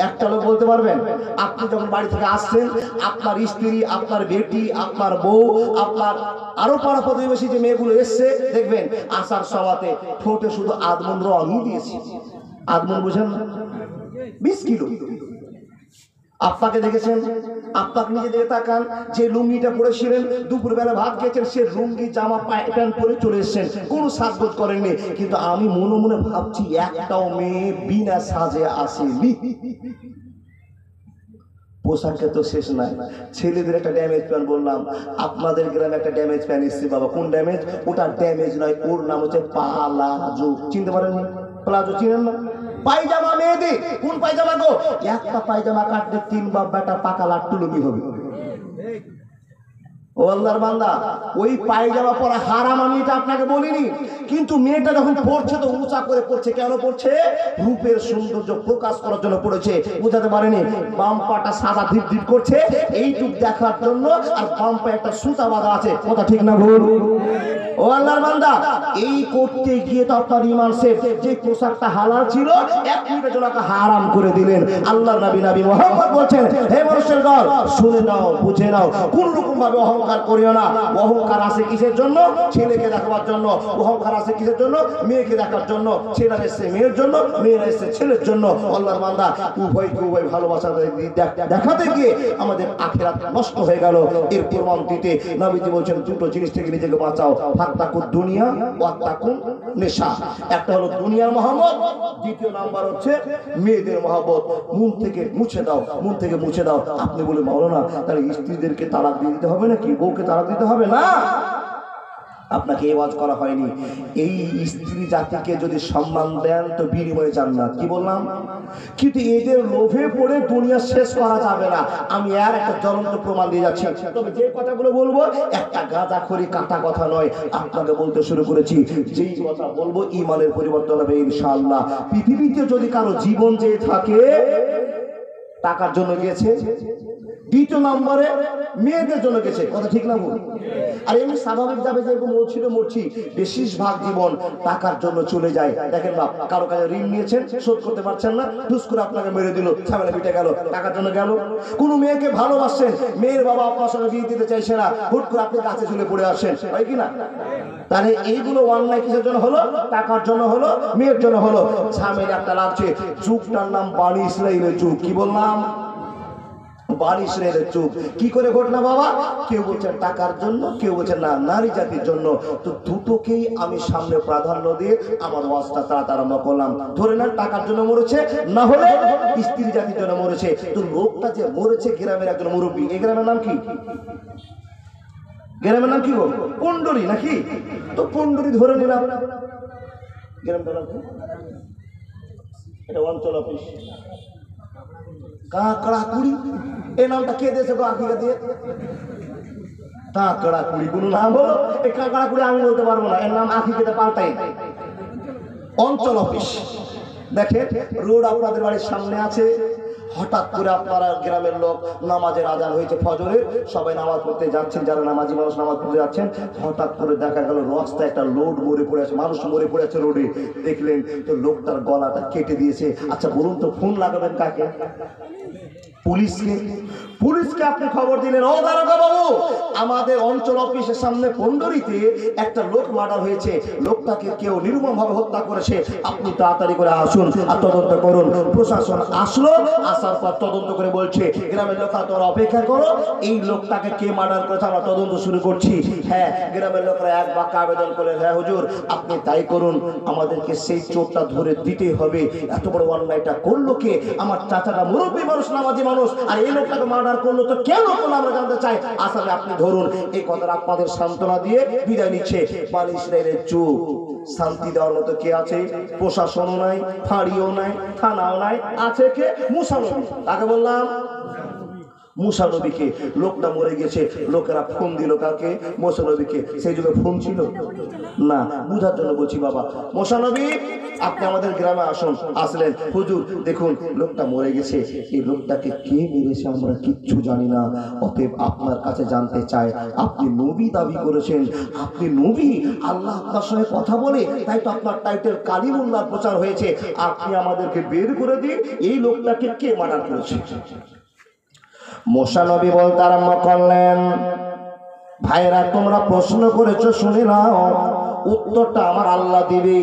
একটা লোক বলতে পারবেন, আপনি যখন বাড়ি থেকে আসছেন, আপনার স্ত্রী, আপনার বেটি, আপনার বউ, আপনার আরো পাড়া প্রতিবেশী যে মেয়েগুলো এসছে, দেখবেন আসার সভাতে ঠোঁটে শুধু আদমন রঙই দিয়েছে। আদমন বুঝেন না? 20 কিলো। আপনাকে দেখেছেন, আপনাকে নিজে দিকে তাকান, যে লুঙ্গিটা পরেছিলেন, দুপুরবেলা ভাত খেয়েছেন, সে লুঙ্গি জামা প্যান্ট পরে চলে এসেছেন, কোনো সাজগোজ করেননি। কিন্তু আমি মনে মনে ভাবছি, একটাও মেয়ে বিনা সাজে আসেনি। পোশাকে তো শেষ নাই। ছেলেদের একটা ড্যামেজ প্যান্ট বললাম, আপনাদের গ্রামে একটা ড্যামেজ প্যান্ট এসছে বাবা। কোন ড্যামেজ? ওটা ড্যামেজ নয়, ওর নাম হচ্ছে পালাজো। চিনতে পারেন? প্লাজো চিনেন না? পায়জামা মেয়েদের কোন পায়জামা গো? একটা পায়জামা কাটলে 3 বাপ বেটা পাকা লাট্টু লুবি হবে। ও আল্লাহর বান্দা, ওই পায়জামা পরা হারাম আমি এটা আপনাকে বলিনি, কিন্তু মেয়েটা যখন পড়ছে তো উঁচা করে পড়ছে। কেন পড়ছে? রূপের সৌন্দর্য প্রকাশ করার জন্য পড়েছে, বুঝাতে পারেনি। বাম পাটা সাদা ধিপ ধিপ করছে এইটুক দেখার জন্য, আর বাম পায়ে একটা সুতা বাঁধা আছে। কথা ঠিক না ভুল? ও আল্লাহর বান্দা, এই করতে গিয়ে তো আপনার ইমান শেখ। যে পোশাকটা হালাল ছিল 1 মিনিটের জন্য হারাম করে দিলেন। আল্লাহর নবী মুহাম্মদ বলছেন, হে মানুষের দল, শুনে নাও, বুঝে নাও, কোন রকম ভাবে অহংকার করিও না। অহংকার আছে কিসের জন্য? ছেলেকে দেখাবার জন্য। অহংকার আছে কিসের জন্য? মেয়েকে দেখার জন্য। ছেলেরা এসছে মেয়ের জন্য, মেয়েরা এসছে ছেলের জন্য। আল্লাহর বান্দা, উভয়কে উভয় ভালোবাসা দেখাতে গিয়ে আমাদের আখিরাত নষ্ট হয়ে গেল। এর প্রমাণ দিতে নবীজি বলছেন, দুটো জিনিস থেকে নিজেকে বাঁচাও, ফাত্তাকুদ দুনিয়া ওয়াত্তাকুন নেশা। একটা হলো দুনিয়ার মহব্বত, দ্বিতীয় নাম্বার হচ্ছে মেয়েদের মহব্বত। মন থেকে মুছে দাও, মন থেকে মুছে দাও। আপনি বলে মাওলানা, তাহলে স্ত্রীদেরকে তালাক দিয়ে দিতে হবে নাকি? বউকে তালাক দিতে হবে না? আপনাকে এই ওয়াজ করা হয়নি। এই স্ত্রী জাতিকে যদি সম্মান দেন তো বিনিময়ে জান্নাত। কি বললাম? কিন্তু এদের লোভে পড়ে দুনিয়া শেষ করা যাবে না। আমি আর একটা জ্বলন্ত প্রমাণ দিয়ে যাচ্ছি। তবে যে কথাগুলো বলবো একটা গাঁজাখড়ি কাটা কথা নয়। আপনাকে বলতে শুরু করেছি, যেই কথা বলবো ঈমানের পরিবর্তন হবে ইনশাআল্লাহ। পৃথিবীতে যদি কারো জীবন যে থাকে টাকার জন্য গেছে, দ্বিতীয় নম্বরে মেয়েদের জন্য গেছে। কথা ঠিক না ভুল? আর এমনি স্বাভাবিক যাবে যে মরছি, বেশিরভাগ জীবন টাকার জন্য চলে যায়। দেখেন বাপ, কারো কাছে ঋণ নিয়েছেন, শোধ করতে পারছেন না, হুস করে আপনাকে মেরে দিল, ঝামেলা মিটে গেল, টাকার জন্য গেল। কোন মেয়েকে ভালোবাসছেন, মেয়ের বাবা আপনার সঙ্গে বিয়ে দিতে চাইছে না, হুট করে আপনি গাছে ঝুলে পড়ে আসেন, হয় কি না? তাহলে এইগুলো অন্যায় কিসের জন্য হলো? টাকার জন্য হলো, মেয়ের জন্য হলো। ঝামেলা একটা লাগছে। যুগটার নাম বানি ইসরাইলের যুগ। কি বললাম? বানি ইসরাইলের যুগ। কি করে ঘটনা বাবা? কেউ বলছে টাকার জন্য, কেউ বলছে না নারী জাতির জন্য। তো দুটোকেই আমি সামনে প্রাধান্য দিয়ে আমার ওয়াজটা তাড়াতাড়ি আরম্ভ করলাম। ধরে নেন টাকার জন্য মরেছে, না হলে স্ত্রী জাতির জন্য মরেছে। তো লোকটা যে মরেছে গ্রামের একজন মুরব্বী। এই গ্রামের নাম কি? গ্রামের নাম কি গো? পন্ডরি নাকি? তো পন্ডরি ধরে নিলাম। গ্রামটার নাম কি? এটা অঞ্চল অফিস। কাকড়াকুড়ি, এই নামটা কে দিয়েছে গো আখিকা দিয়ে? কাকড়াকুড়ি কোন নাম হলো? এই কাকড়াকুড়ি আমি বলতে পারবো না, এর নাম আখিকাতে পাল্টাই। অঞ্চল অফিস। দেখেন, রোড আপনাদের বাড়ির সামনে আছে, হঠাৎ করে আপনারা গ্রামের লোক, নামাজের আজান হয়েছে ফজরের, সবাই নামাজ পড়তে যাচ্ছেন, যারা নামাজি মানুষ নামাজ পড়তে যাচ্ছেন, হঠাৎ করে দেখা গেল রাস্তায় একটা লোড মরে পড়ে আছে, মানুষ মরে পড়ে আছে রোডে। দেখলেন তো লোকটার গলাটা কেটে দিয়েছে। আচ্ছা বলুন তো ফোন লাগাবেন কাকে? পুলিশকে। পুলিশকে আপনি খবর দিলেন, ও দারোগা বাবু, আমাদের অঞ্চল অফিসের সামনে পন্ডরিতে একটা লোক মার্ডার হয়েছে, লোকটাকে কেউ নির্মমভাবে হত্যা করেছে, আপনি তাড়াতাড়ি করে আসুন আর তদন্ত করুন। প্রশাসন আসলো, আসার পর তদন্ত করে বলছে, গ্রামের লোকরা তোমরা অপেক্ষা করো, এই লোকটাকে কে মার্ডার করেছে আমরা তদন্ত শুরু করছি। হ্যাঁ, গ্রামের লোকরা এক বাক্যে আবেদন করলেন, হ্যাঁ হুজুর আপনি তাই করুন, আমাদেরকে সেই চোরটা ধরে দিতেই হবে। এত বড় অন্যায়টা করলো কে? আমার চাচাটা মুরব্বী মানুষ, নামাজি মানুষ, আর এই লোকটাকে মার্ডার করলো তো কেন করলো আমরা জানতে চাই, আসামে আপনি ধরুন। এই কথাটা আপনাদের সান্ত্বনা দিয়ে বিদায় নিচ্ছে বানি ইসরাইলের যুগ। শান্তি দেওয়ার মতো কে আছে? প্রশাসনও নাই, ফাঁড়িও নাই, থানাও নাই, আছে কে? মুসা নবী। তাকে বললাম মুসা নবীকে। লোকটা মরে গেছে, লোকেরা ফোন দিল কাকে? মুসা নবীকে। সেই যুগে ফোন ছিল না, বুঝার জন্য বলছি বাবা। মুসা নবী আপনি আমাদের গ্রামে আসুন। আসলেন, হুজুর দেখুন লোকটা মরে গেছে, এই লোকটাকে কে মেরেছে আমরা কিচ্ছু জানি না, অতএব আপনার কাছে জানতে চাই, আপনি নবী দাবি করেছেন, আপনি নবী, আল্লাহ আপনার সঙ্গে কথা বলে, তাই তো আপনার টাইটেল কালিমুল্লাহ প্রচার হয়েছে, আপনি আমাদেরকে বের করে দিন এই লোকটাকে কে মার্ডার করেছে। মুসা নবী বলতে আরম্ভ করলেন, ভাইরা তোমরা প্রশ্ন করেছো, শুনে নাও, উত্তরটা আমার আল্লাহ দিবে।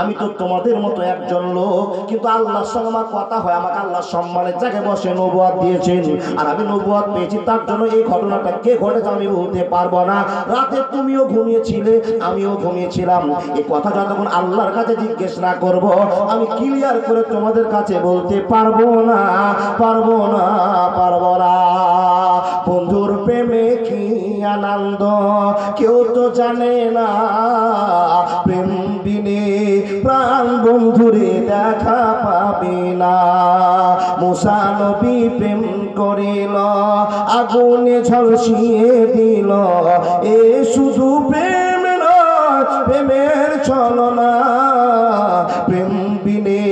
আমি তো তোমাদের মতো একজন লোক, কিন্তু আল্লাহর সঙ্গে আমার কথা হয়, আমাকে আল্লাহ সম্মানের জায়গায় বসে নবুয়ত দিয়েছেন, আর আমি নবুয়ত পেয়েছি, তার জন্য এই ঘটনাটা কে ঘটেছে আমি বলতে পারবো না। রাতে তুমিও ঘুমিয়েছিলে, আমিও ঘুমিয়েছিলাম, এই কথা যতক্ষণ আল্লাহর কাছে জিজ্ঞেস না করব, আমি ক্লিয়ার করে তোমাদের কাছে বলতে পারবো না, পারবো না, পারবো না। বন্ধুর প্রেমে কি আনন্দ কেউ তো জানে না, প্রেম বিনে প্রাণ প্রাণ বন্ধুরে দেখা পাবে না। মুসা নবী প্রেম করিল, আগুনে ঝলসিয়ে দিল। এ শুধু প্রেম নয়, প্রেমের ছলনা। প্রেম বিনে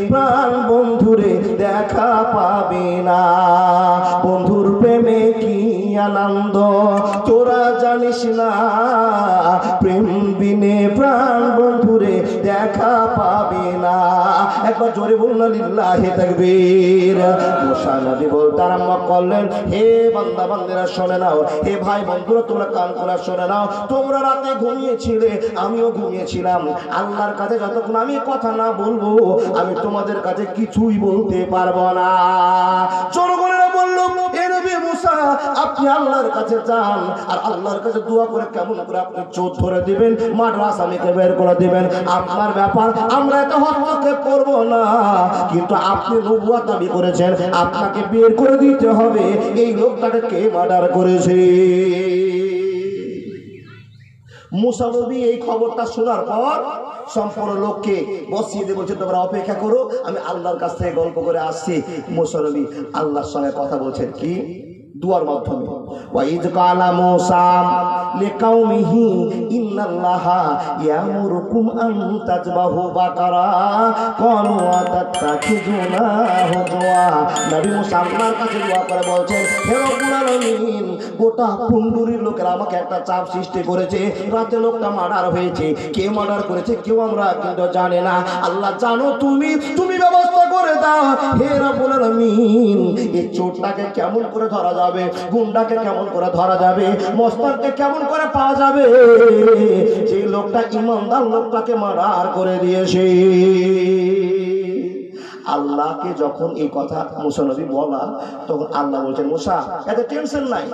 প্রাণ বন্ধুরে দেখা পাবে না। বন্ধুর প্রেমে কি আনন্দ তোরা জানিস না। প্রেম বিনে প্রাণ বন্ধুরে দেখা পাবে না। একবার জোরে বলুন লিল্লাহি তাকবীর। মুসা নবী বলতে আরম্ভ করলেন, হে বান্দা বান্দিরা শুনে নাও, হে ভাই বন্ধুরা তোমরা কান খোলা শুনে নাও। তোমরা রাতে ঘুমিয়েছিলে, আমিও ঘুমিয়েছিলাম। আল্লাহর কাছে যতক্ষণ আমি কথা না বলবো, আমি তোমাদের কাছে কিছুই বলতে পারবো না। জনগণেরা বলল, হে নবী মুসা, আপনি আল্লাহর কাছে যান, আর আল্লাহর কাছে দোয়া করে কেমন করে আপনি চোখ ধরে দিবেন, মাদ্রাসাকে বের করে দিবেন। আপনার ব্যাপার, আমরা এত হস্তক্ষেপ করবো না, কিন্তু আপনি নবুয়ত দাবি করেছেন, আপনাকে বের করে দিতে হবে। এই লোকটাকে কে মার্ডার করেছে? মুসা নবী এই খবরটা শোনার পর সম্পূর্ণ লোককে বসিয়ে দিয়ে বলছেন, তোমরা অপেক্ষা করো, আমি আল্লাহর কাছ থেকে গল্প করে আসছি। মুসা নবী আল্লাহর সঙ্গে কথা বলছেন কি? দুয়ার মাধ্যমে। ওয়াইদ কালা মুসা লিকাউমিহি ইন্নাল্লাহা ইয়ামুরুকুম আন তাযবাহু বাকারা ক্বালু আতাত্তাখিযুনা হুজওয়া। নবী মুসা আল্লাহর কাছে দোয়া করে বলছেন, হে রব্বুল আলামিন, গোটা পুন্ডুরির লোকেরা আমাকে একটা চাপ সৃষ্টি করেছে। রাতে লোকটা মার্ডার হয়েছে, কে মার্ডার করেছে কেউ আমরা কিন্তু জানে না। আল্লাহ জানো, তুমি ব্যবস্থা করে দাও। হে রব্বুল আলামিন, এই চোরটাকে কেমন করে ধরা যাবে, গুন্ডাকে কেমন করে ধরা যাবে, মস্তানকে কেমন করে পাওয়া যাবে, যে লোকটা ইমানদার লোকটাকে মার্ডার করে দিয়েছে। আল্লাহকে যখন এই কথা মুসা নবী বলা, তখন আল্লাহ বলছেন, মুসা এত টেনশন নাই,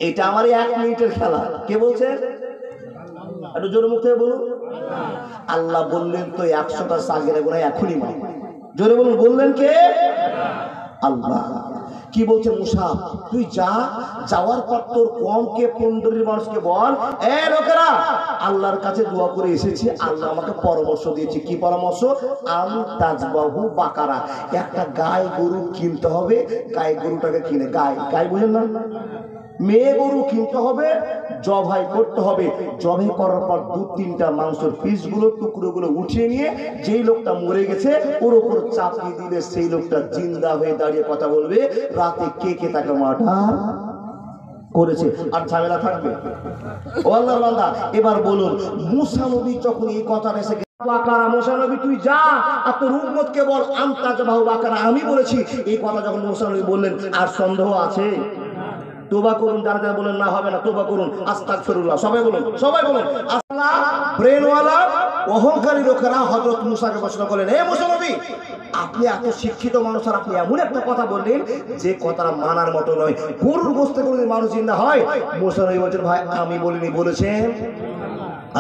এটা আমার 1 মিনিটের খেলা। কে বলছে? একটু জোরে মুখ থেকে বলুন। আল্লাহ বললেন তো 100টা সাগের গুনাহ এখনই মাফ। জোরে বলুন, বললেন কে? আল্লাহ। কি বলছে? মুসা তুই যা, যাওয়ার পর তোর কমকে 15 মানুষকে বল, এ লোকেরা আল্লাহর কাছে দোয়া করে এসেছি, আল্লাহ আমাকে পরামর্শ দিয়েছে। কি পরামর্শ? আম তাজবাহু বাকারা, একটা গায়ে গরু কিনতে হবে। গায়ে গরুটাকে কিনে, গায়ে বুঝেন না, মেয়ে গরু কিনতে হবে, জবাই করতে হবে। জবাই করার পর 2-3টা মাংসের পিসগুলো, টুকরোগুলো উঠিয়ে নিয়ে যেই লোকটা মরে গেছে ওর উপর চাপিয়ে দিলে সেই লোকটা জিন্দা হয়ে দাঁড়িয়ে কথা বলবে, রাতে কে কে তাকে মার্ডার করেছে। আর ঝামেলা থাকবে। ও আল্লাহর বান্দা, এবার বলুন, মুসা নবী যখন এই কথাটা এসে বাকারা, মুসা নবী তুই যা আর তোর উম্মতকে বল আম তাজবাহু বাকারা, আমি বলেছি। এই কথা যখন মুসা নবী বললেন, আর সন্দেহ আছে? তোবা করুন। যারা যারা বলেন না হবে না, তোবা করুন, আস্তাগফিরুল্লাহ। সবাই বলুন, সবাই বলুন। আল্লাহ ব্রেনওয়ালা অহংকারী লোকেরা হযরত মুসাকে প্রশ্ন করলেন, হে মুসা নবী, আপনি এত শিক্ষিত মানুষ আর আপনি এমন একটা কথা বললেন যে কথাটা মানার মতো নয়। গরুর গোশতে করে মানুষ জিন্দা হয়? মুসা নবী বলছেন, ভাই আমি বলিনি, বলেছেন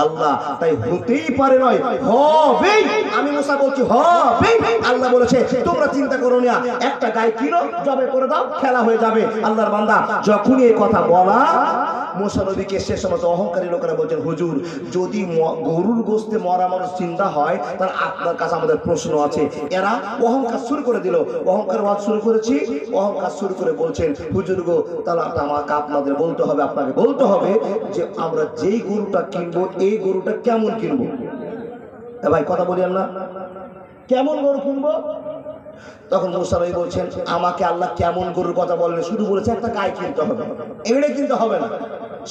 আল্লাহ, তাই হতেই পারে নয়, হবে। আমি মুসা বলছি হবে। আল্লাহ বলেছে তোমরা চিন্তা করো না, একটা গায়ে কিনো, জবে করে দাও, খেলা হয়ে যাবে। আল্লাহর বান্দা যখনই এই কথা বলা, মুসা নবীকে সে সময় অহংকারী লোকেরা বলছেন, হুজুর যদি গরুর গোশতে মরা মানুষ চিন্তা হয়, তাহলে আপনার কাছে আমাদের প্রশ্ন আছে। এরা অহংকার শুরু করে দিল, অহংকার ওয়াজ শুরু করেছি, অহংকার শুরু করে বলছেন, হুজুর গো, তাহলে আমাকে আপনাদের বলতে হবে, আপনাকে বলতে হবে যে আমরা যেই গরুটা কিনবো, এই গরুটা কেমন কিনবো? ভাই কথা বলি না, কেমন গরু কিনবো? তখন মুসা নবী বলছেন, আমাকে আল্লাহ কেমন গরুর কথা বলেন, শুধু বলেছে একটা গায়ে কিনতে হবে। এমনি কিনতে হবে না,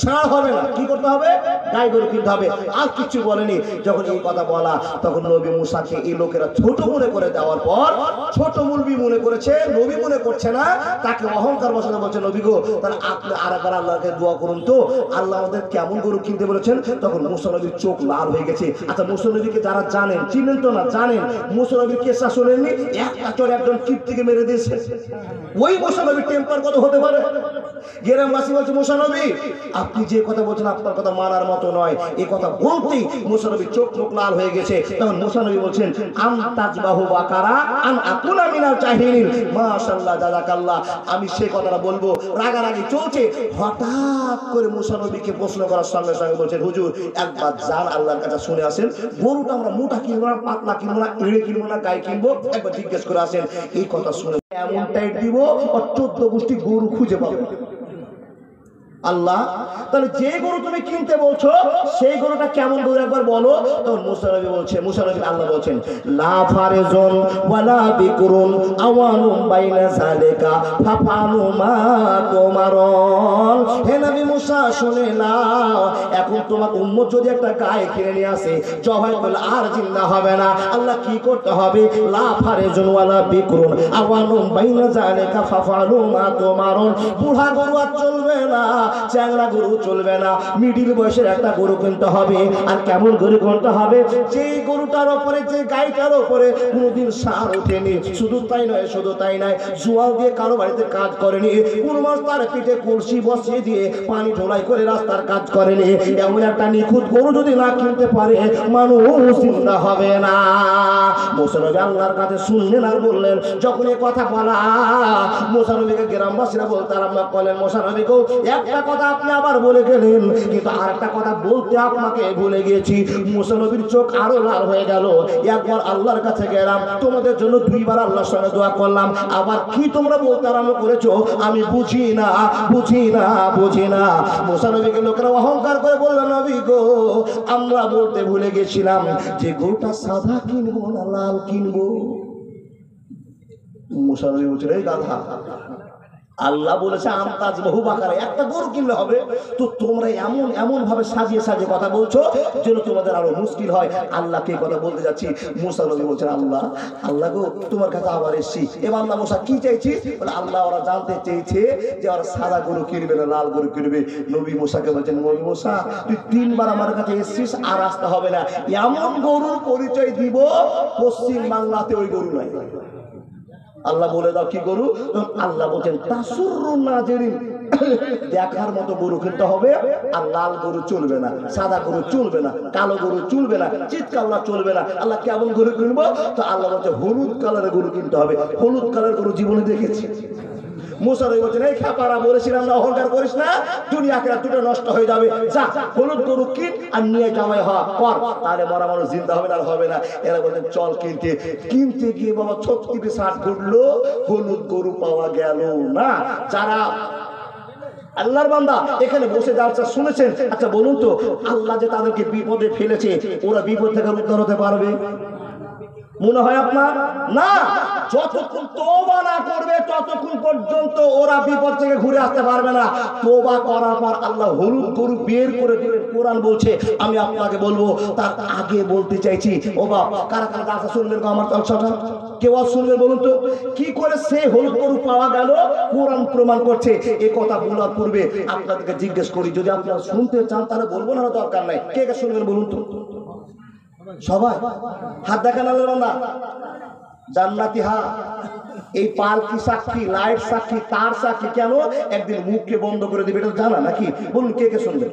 ষাঁড় হবে না, কি করতে হবে? গায়ে গরু কিনতে হবে। আর কিছু বলেনি। যখন এই কথা বলা, তখন নবী মুসাকে এই লোকেরা ছোট মনে করে দেওয়ার পর, ছোট মুলবি মনে করেছে, নবী মনে করছে না, তাকে অহংকার বসাতে বলছে, নবী গো, তাহলে আপনি আরেকবার আল্লাহকে দোয়া করুন তো, আল্লাহ আমাদের কেমন গরু কিনতে বলেছেন। তখন মুসা নবীর চোখ লাল হয়ে গেছে। আচ্ছা, মুসা নবীকে যারা জানেন, চিনেন তো না? জানেন। মুসা নবীর কেসা শোনেননি? একটা চোর একজন কিপ্তিকে মেরে দিয়েছে। ওই মুসা নবীর টেম্পার কত হতে পারে? গ্রামবাসী বলছে, মুসা নবী আপনি যে কথা বলছেন আপনার কথা মানার মতো নয়। এই কথা বলতেই মুসা নবীর চোখ মুখ লাল হয়ে গেছে। তখন মুসা নবী বলছেন, আম তাজবাহু বাকারা আন আকুলা মিনাল জাহিলিন। খেয়ে নিন। মাশাআল্লাহ, জাযাকাল্লাহ। আমি সেই কথাটা বলবো, রাগারাগি চলছে। হঠাৎ করে মুসা নবীকে প্রশ্ন করার সঙ্গে সঙ্গে বলছেন, হুজুর একবার যান আল্লাহর কাছে শুনে আসেন, গরুটা আমরা মোটা কিনবো না, পাতলা কিনবো না, এড়ে কিনবো না, গায়ে কিনবো, একবার জিজ্ঞেস করে আসেন। এই কথা শুনে এমন টাইট দিব আর 14 গোষ্ঠী গরু খুঁজে পাবে। আল্লাহ, তাহলে যে গরু তুমি কিনতে বলছো সেই গরুটা কেমন গরু একবার বলো। তখন মুসা নবী বলছে, মুসা নবী আল্লাহ বলছেন, লা ফারিজুন ওয়ালা বিকরুন আওয়ানুম বাইনা যালিকা ফাফালু মা তুমারুন। হে নবী মুসা শুনে নাও, এখন তোমার উম্মত যদি একটা গায়ে কিনে নিয়ে আসে, জবাই করলে আর জিন্দা হবে না। আল্লাহ কি করতে হবে? লা ফারিজুন ওয়ালা বিকরুন আওয়ানুম বাইনা যালিকা ফাফালু মা তুমারুন। বুড়া গরু আর চলবে না, চ্যাংড়া গরু চলবে না, মিডিল বয়সের একটা গরু কিনতে হবে। আর কেমন গরু কিনতে হবে? যে গরুটার উপরে, যে গাইটার উপরে কোনোদিন সার ওঠেনি। শুধু তাই নয়, শুধু তাই নয়, জোয়াল দিয়ে কারো বাড়িতে কাজ করেনি, কোন মাস তার পিঠে কলসি বসিয়ে দিয়ে পানি ঢোলাই করে রাস্তার কাজ করেনি। এমন একটা নিখুঁত গরু যদি না কিনতে পারে, মানুষ জিন্দা হবে না। মুসা নবী আল্লাহর কাছে শুনলেন আর বললেন। যখন এই কথা বলা, মুসা নবীকে গ্রামবাসীরা বলতে আরম্ভ করলেন, মুসা নবীকেও একটা কথা আপনি আবার বলে গেলেন, কিন্তু আর একটা কথা বলতে আপনাকে ভুলে গিয়েছি। মুসা নবীর চোখ আরো লাল হয়ে গেল। একবার আল্লাহর কাছে গেলাম, তোমাদের জন্য 2 বার আল্লাহর সঙ্গে দোয়া করলাম, আবার কি তোমরা বলতে আরম্ভ করেছো আমি বুঝি না, বুঝি না, বুঝি না। মুসা নবীকে লোকেরা অহংকার করে বলল, নবী গো, আমরা বলতে ভুলে গেছিলাম যে গরুটা সাদা কিনবো না লাল কিনবো। মুসা নবী বলছেন, এই গাধা, আল্লাহ বলেছে আমতাজ বহু বাকারে, একটা গরু কিনলে হবে, তো তোমরা এমন এমন ভাবে সাজিয়ে সাজিয়ে কথা বলছো যেন তোমাদের আরো মুশকিল হয়। আল্লাহকে কথা বলতে যাচ্ছি। মুসা নবী বলছেন, আল্লাহ, আল্লাহ গো, তোমার কাছে আবার এসেছি। এবার আল্লাহ, মুসা কি চাইছিস? বলে, আল্লাহ ওরা জানতে চেয়েছে যে ওরা সাদা গরু কিনবে না লাল গরু কিনবে। নবী মুসাকে বলছেন, নবী মুসা, তুই 3 বার আমার কাছে এসেছিস, আর আসতে হবে না। এমন গরুর পরিচয় দিব পশ্চিম বাংলাতে ওই গরু নাই। আল্লাহ বলে দাও কি গরু? আল্লাহ বলছেন, তাসুরুন নাজিরিন, দেখার মতো গরু কিনতে হবে। আর লাল গরু চলবে না, সাদা গরু চলবে না, কালো গরু চলবে না, চিৎকাওলা চলবে না। আল্লাহ কেমন গরু কিনবো? তো আল্লাহ বলছে, হলুদ কালারের গরু কিনতে হবে। হলুদ কালারের গরু জীবনে দেখেছি। মুসা নবী বলছেন, এই খাপারা, বলেছিলাম না অহংকার করিস না, দুনিয়া আখিরাত দুটো নষ্ট হয়ে যাবে। যা হলুদ গরু কিন আর নিয়ে জামাই হওয়া কর, তাহলে মরা মানুষ জিন্দা হবে না, আর হবে না। এরা বলছেন, চল কিনতে। কিনতে গিয়ে বাবা 36 ঘুরলো, হলুদ গরু পাওয়া গেল না। যারা আল্লাহর বান্দা এখানে বসে যারা শুনেছেন, আচ্ছা বলুন তো, আল্লাহ যে তাদেরকে বিপদে ফেলেছে, ওরা বিপদ থেকে উদ্ধার হতে পারবে মনে হয় আপনার? না, যতক্ষণ তওবা না করবে ততক্ষণ পর্যন্ত ওরা বিপদ থেকে ঘুরে আসতে পারবে না। তওবা করার পর আল্লাহ হলুদ গরু বের করে দিলেন। কোরআন বলছে, আমি আপনাকে বলবো, তার আগে বলতে চাইছি, ও বাপ, কারা কারা দাসা শুনবেন আমার চলছাটা? কেউ আজ শুনবেন বলুন তো, কি করে সে হলুদ গরু পাওয়া গেল? কোরআন প্রমাণ করছে। এই কথা বলার পূর্বে আপনাদেরকে জিজ্ঞেস করি, যদি আপনারা শুনতে চান তাহলে বলবো না, দরকার নাই। কে কে শুনবেন বলুন তো? সবাই হাত দেখান আল্লাহর বান্দা। জান্নাতি হাত। এই পালকি সাক্ষী, লাইট সাক্ষী, তার সাক্ষী। কেন? একদিন মুখকে বন্ধ করে দিবে, এটা জানা নাকি? বলুন কে কে শুনবেন?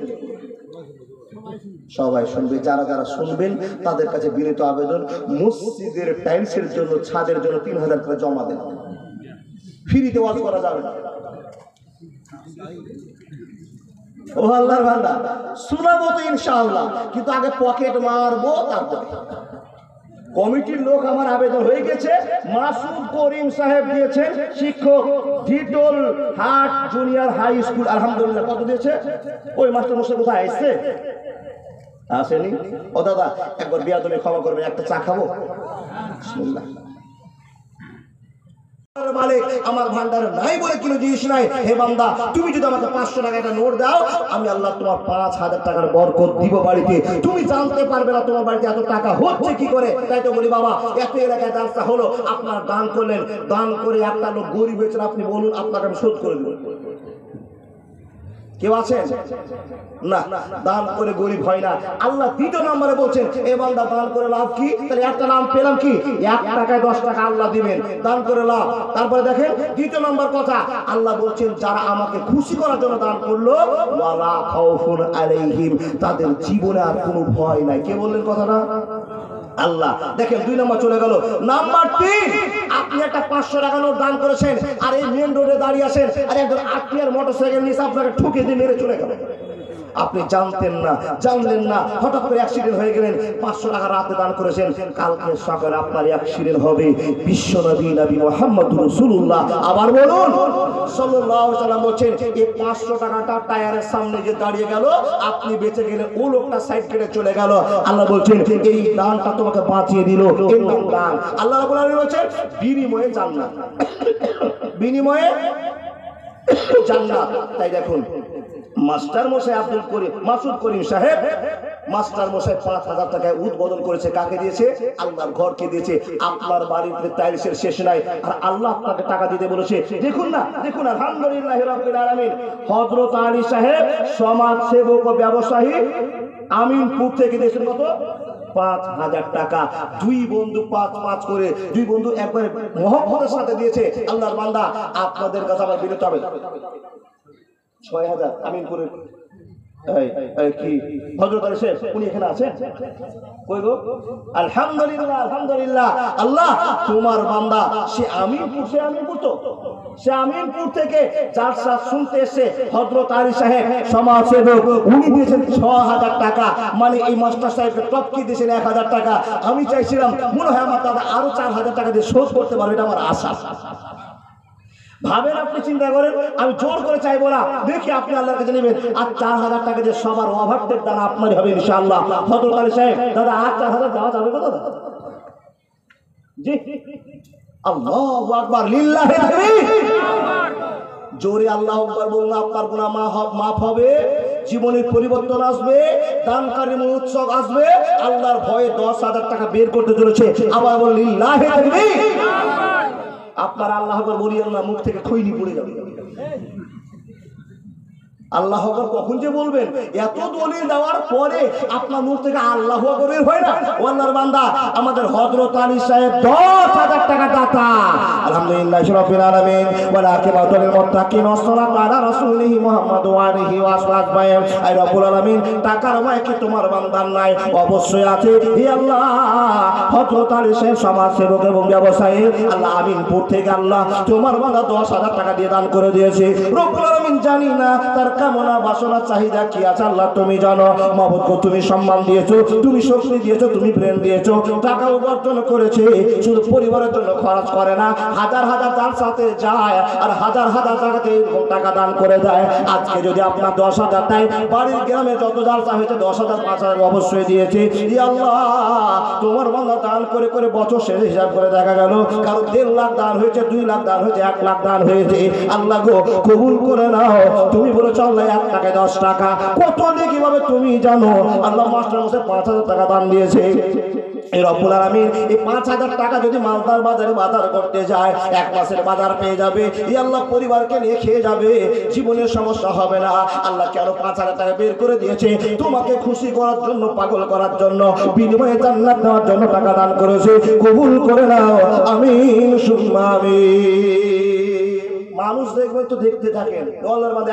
সবাই শুনবে। যারা যারা শুনবেন তাদের কাছে বিনীত আবেদন, মসজিদের টাইলসের জন্য, ছাদের জন্য 3000 করে জমা দেন। ফ্রিতে ওয়াজ করা যাবে না। ও আল্লাহর বান্দা, শোনাবো তো ইনশাআল্লাহ, কিন্তু আগে পকেট মারবো। তারপরে কমিটির লোক আমার আবেদন হয়ে গেছে। মাসুদ করিম সাহেব দিয়েছেন, শিক্ষক, ডিটল হাট জুনিয়র হাই স্কুল। আলহামদুলিল্লাহ। কত দিয়েছে? ওই মাস্টার মশাই কোথায় আসছে? আসেনি? ও দাদা, একবার বিয়াদবি ক্ষমা করবেন, একটা চা খাবো। বিসমিল্লাহ। মালিক আমার ভান্ডারে নাই বলে কোনো জিনিস নাই। হে বান্দা, তুমি যদি আমাকে 500 টাকা একটা নোট দাও, আমি আল্লাহ তোমার 5000 টাকার বরকত দিব বাড়িতে। তুমি জানতে পারবে না তোমার বাড়িতে এত টাকা হচ্ছে কি করে। তাই তো বলি বাবা, এত এলাকায় দাসটা হলো, আপনার দান করলেন, দান করে একটা লোক গরিব হয়েছে, আপনি বলুন আপনাকে আমি শোধ করে দেব। কেউ আছেন? না, দান করে গরিব হয় না। আল্লাহ 2 নম্বরে বলছেন, এ বান্দা দান করে লাভ কি? তাহলে একটা নাম পেলাম কি? 1 টাকায় 10 টাকা আল্লাহ দিবেন, দান করে লাভ। তারপরে দেখেন 2 নম্বর কথা, আল্লাহ বলছেন, যারা আমাকে খুশি করার জন্য দান করলো, ওয়ালা খাউফুন আলাইহিম, তাদের জীবনে আর কোনো ভয় নাই। কে বললেন কথাটা? আল্লাহ। দেখেন 2 নম্বর চলে গেল। নাম্বার 3, আপনি একটা 500 টাকা নোট দান করেছেন, আর এই মেন রোডে দাঁড়িয়ে আছেন, আর একজন আত্মীয়ের মোটরসাইকেল নিয়ে আপনাকে ঠুকে দিয়ে মেরে চলে গেল। আপনি জানতেন না, জানলেন না, হঠাৎ করে অ্যাক্সিডেন্ট হয়ে গেলেন। 500 টাকা রাতে দান করেছেন, কালকে সকালে আপনার অ্যাক্সিডেন্ট হবে। বিশ্বনবী নবী মুহাম্মদুর রাসূলুল্লাহ আবার বলুন সাল্লাল্লাহু আলাইহি ওয়াসাল্লাম বলেন, এই 500 টাকাটা টায়ারের সামনে যে দাঁড়িয়ে গেল, আপনি বেঁচে গেলেন, ও লোকটা সাইড কেটে চলে গেল। আল্লাহ বলছেন এই দানটা তোমাকে বাঁচিয়ে দিল, এর নাম দান। আল্লাহ রাব্বুল আলামিন বলেন বিনিময়ে জান্নাত, বিনিময়ে জান্নাত। তাই দেখুন মাস্টার মশাই আব্দুল করিম মাসুদ করিম সাহেব, মাস্টার মশাই 5000 টাকায় উদ্বোধন করেছে। কাকে দিয়েছে? আল্লাহর ঘরকে দিয়েছে। আপনার বাড়িতে টাইলসের শেষ নাই, আর আল্লাহ আপনাকে টাকা দিতে বলেছে। দেখুন না, দেখুন আলহামদুলিল্লাহ রাব্বিল আলামিন। হযরত আলী সাহেব সমাজ সেবক ও ব্যবসায়ী আমিনপুর থেকে দিয়েছেন কত? 5000 টাকা। দুই বন্ধু 5-5 করে, দুই বন্ধু একবারে মহব্বতের সাথে দিয়েছে। আল্লাহর বান্দা, আপনাদের কাছে আবার বিরত হবে 6000 আমিনপুরের কি হযরত আলী সাহেব, উনি এখানে আছেন? কই গো? আলহামদুলিল্লাহ, আলহামদুলিল্লাহ। আল্লাহ তোমার বান্দা সে আমিনপুর, সে আমিনপুর তো, সে আমিনপুর থেকে জালসা শুনতে এসে হযরত আলী সাহেব সমাজ সেবক, উনি দিয়েছেন 6000 টাকা। মানে এই মাস্টার সাহেবকে টপকি দিয়েছেন 1000 টাকা। আমি চাইছিলাম মনে হয় আমার দাদা আরো 4000 টাকা দিয়ে শোধ করতে পারবে, এটা আমার আশা। ভাবেন, আপনি চিন্তা করেন, আমি জোর করে চাইবো না, দেখি আপনি আল্লাহর কাছে নেবেন। আর 4000 টাকা দিয়ে সবার ওভারটেক দান আপনারই হবে ইনশাআল্লাহ। হযরত আলী সাহেব, দাদা আর 4000 দেওয়া যাবে কত দাদা? জি, আল্লাহু আকবার, লিল্লাহি তাকবীর। জোরে আল্লাহু আকবার বলুন, আপনার গুনাহ মাফ হবে, জীবনের পরিবর্তন আসবে, দানকারী উৎসব আসবে। আল্লাহর ভয়ে 10000 টাকা বের করতে চলেছে। আবার বলুন লিল্লাহি তাকবীর। আপনার আল্লাহ আকবার বলিয়েন না, মুখ থেকে খৈনি পড়ে যাবে। আল্লাহ আকবার কখন যে বলবেন? এত দলিল দেওয়ার পরে আপনার মুখ থেকে আল্লাহু আকবার বের হয় না। ও আল্লাহর বান্দা, আমাদের হযরত আলী সাহেব 10000 টাকা দাতা। আলহামদুলিল্লাহ রাব্বিল আলামিন ওয়া আকিবাতুল মুত্তাকিন ওয়াসসালাতু আলা রাসূলিহি মুহাম্মদ ওয়া আলিহি ওয়া আসহাবিহি। আই রব্বুল আলামিন, টাকার মায় কি তোমার বান্দার নাই? অবশ্যই আছে। হে আল্লাহ, হযরত আলী সাহেব সমাজ সেবক এবং ব্যবসায়ী, আল্লাহ আমিনপুর থেকে আল্লাহ তোমার বান্দা 10000 টাকা দিয়ে দান করে দিয়েছে। রব্বুল আলামিন, জানি না তার কামনা বাসনা চাহিদা কি আছে, আল্লাহ তুমি জানো। মাবুদ গো, তুমি সম্মান দিয়েছো, তুমি শক্তি দিয়েছো, তুমি প্রেম দিয়েছো, টাকা উপার্জন করেছে। শুধু পরিবারের জন্য খরচ করে না, হাজার হাজার তার সাথে যায়, আর হাজার হাজার টাকাতে টাকা দান করে যায়। আজকে যদি আপনার 10000 দেয়, বাড়ির গ্রামে যত জালসা হয়েছে 10000 5000 অবশ্যই দিয়েছে। ই আল্লাহ, তোমার বান্দা দান করে করে বছর শেষে হিসাব করে দেখা গেল কারো 1.5 লাখ দান হয়েছে, 2 লাখ দান হয়েছে, 1 লাখ দান হয়েছে। আল্লাহ গো, কবুল করে নাও। তুমি বলেছো আল্লাহ 1 টাকায় 10 টাকা, কত কিভাবে তুমি জানো। আল্লাহ মাস্টার মশাই 5000 টাকা দান দিয়েছে। এই রব্বুল আলামিন, এই 5000 টাকা যদি মালদার বাজারে বাজার করতে যায়, 1 মাসের বাজার পেয়ে যাবে। এই আল্লাহ পরিবারকে নিয়ে খেয়ে যাবে, জীবনের সমস্যা হবে না। আল্লাহ কেন 5000 টাকা বের করে দিয়েছে? তোমাকে খুশি করার জন্য, পাগল করার জন্য, বিনিময়ে জান্নাত দেওয়ার জন্য টাকা দান করেছে। কবুল করে নাও, আমিন সুম্মা আমিন। মানুষ দেখবেন তো দেখতে থাকেন, আল্লাহর বান্দা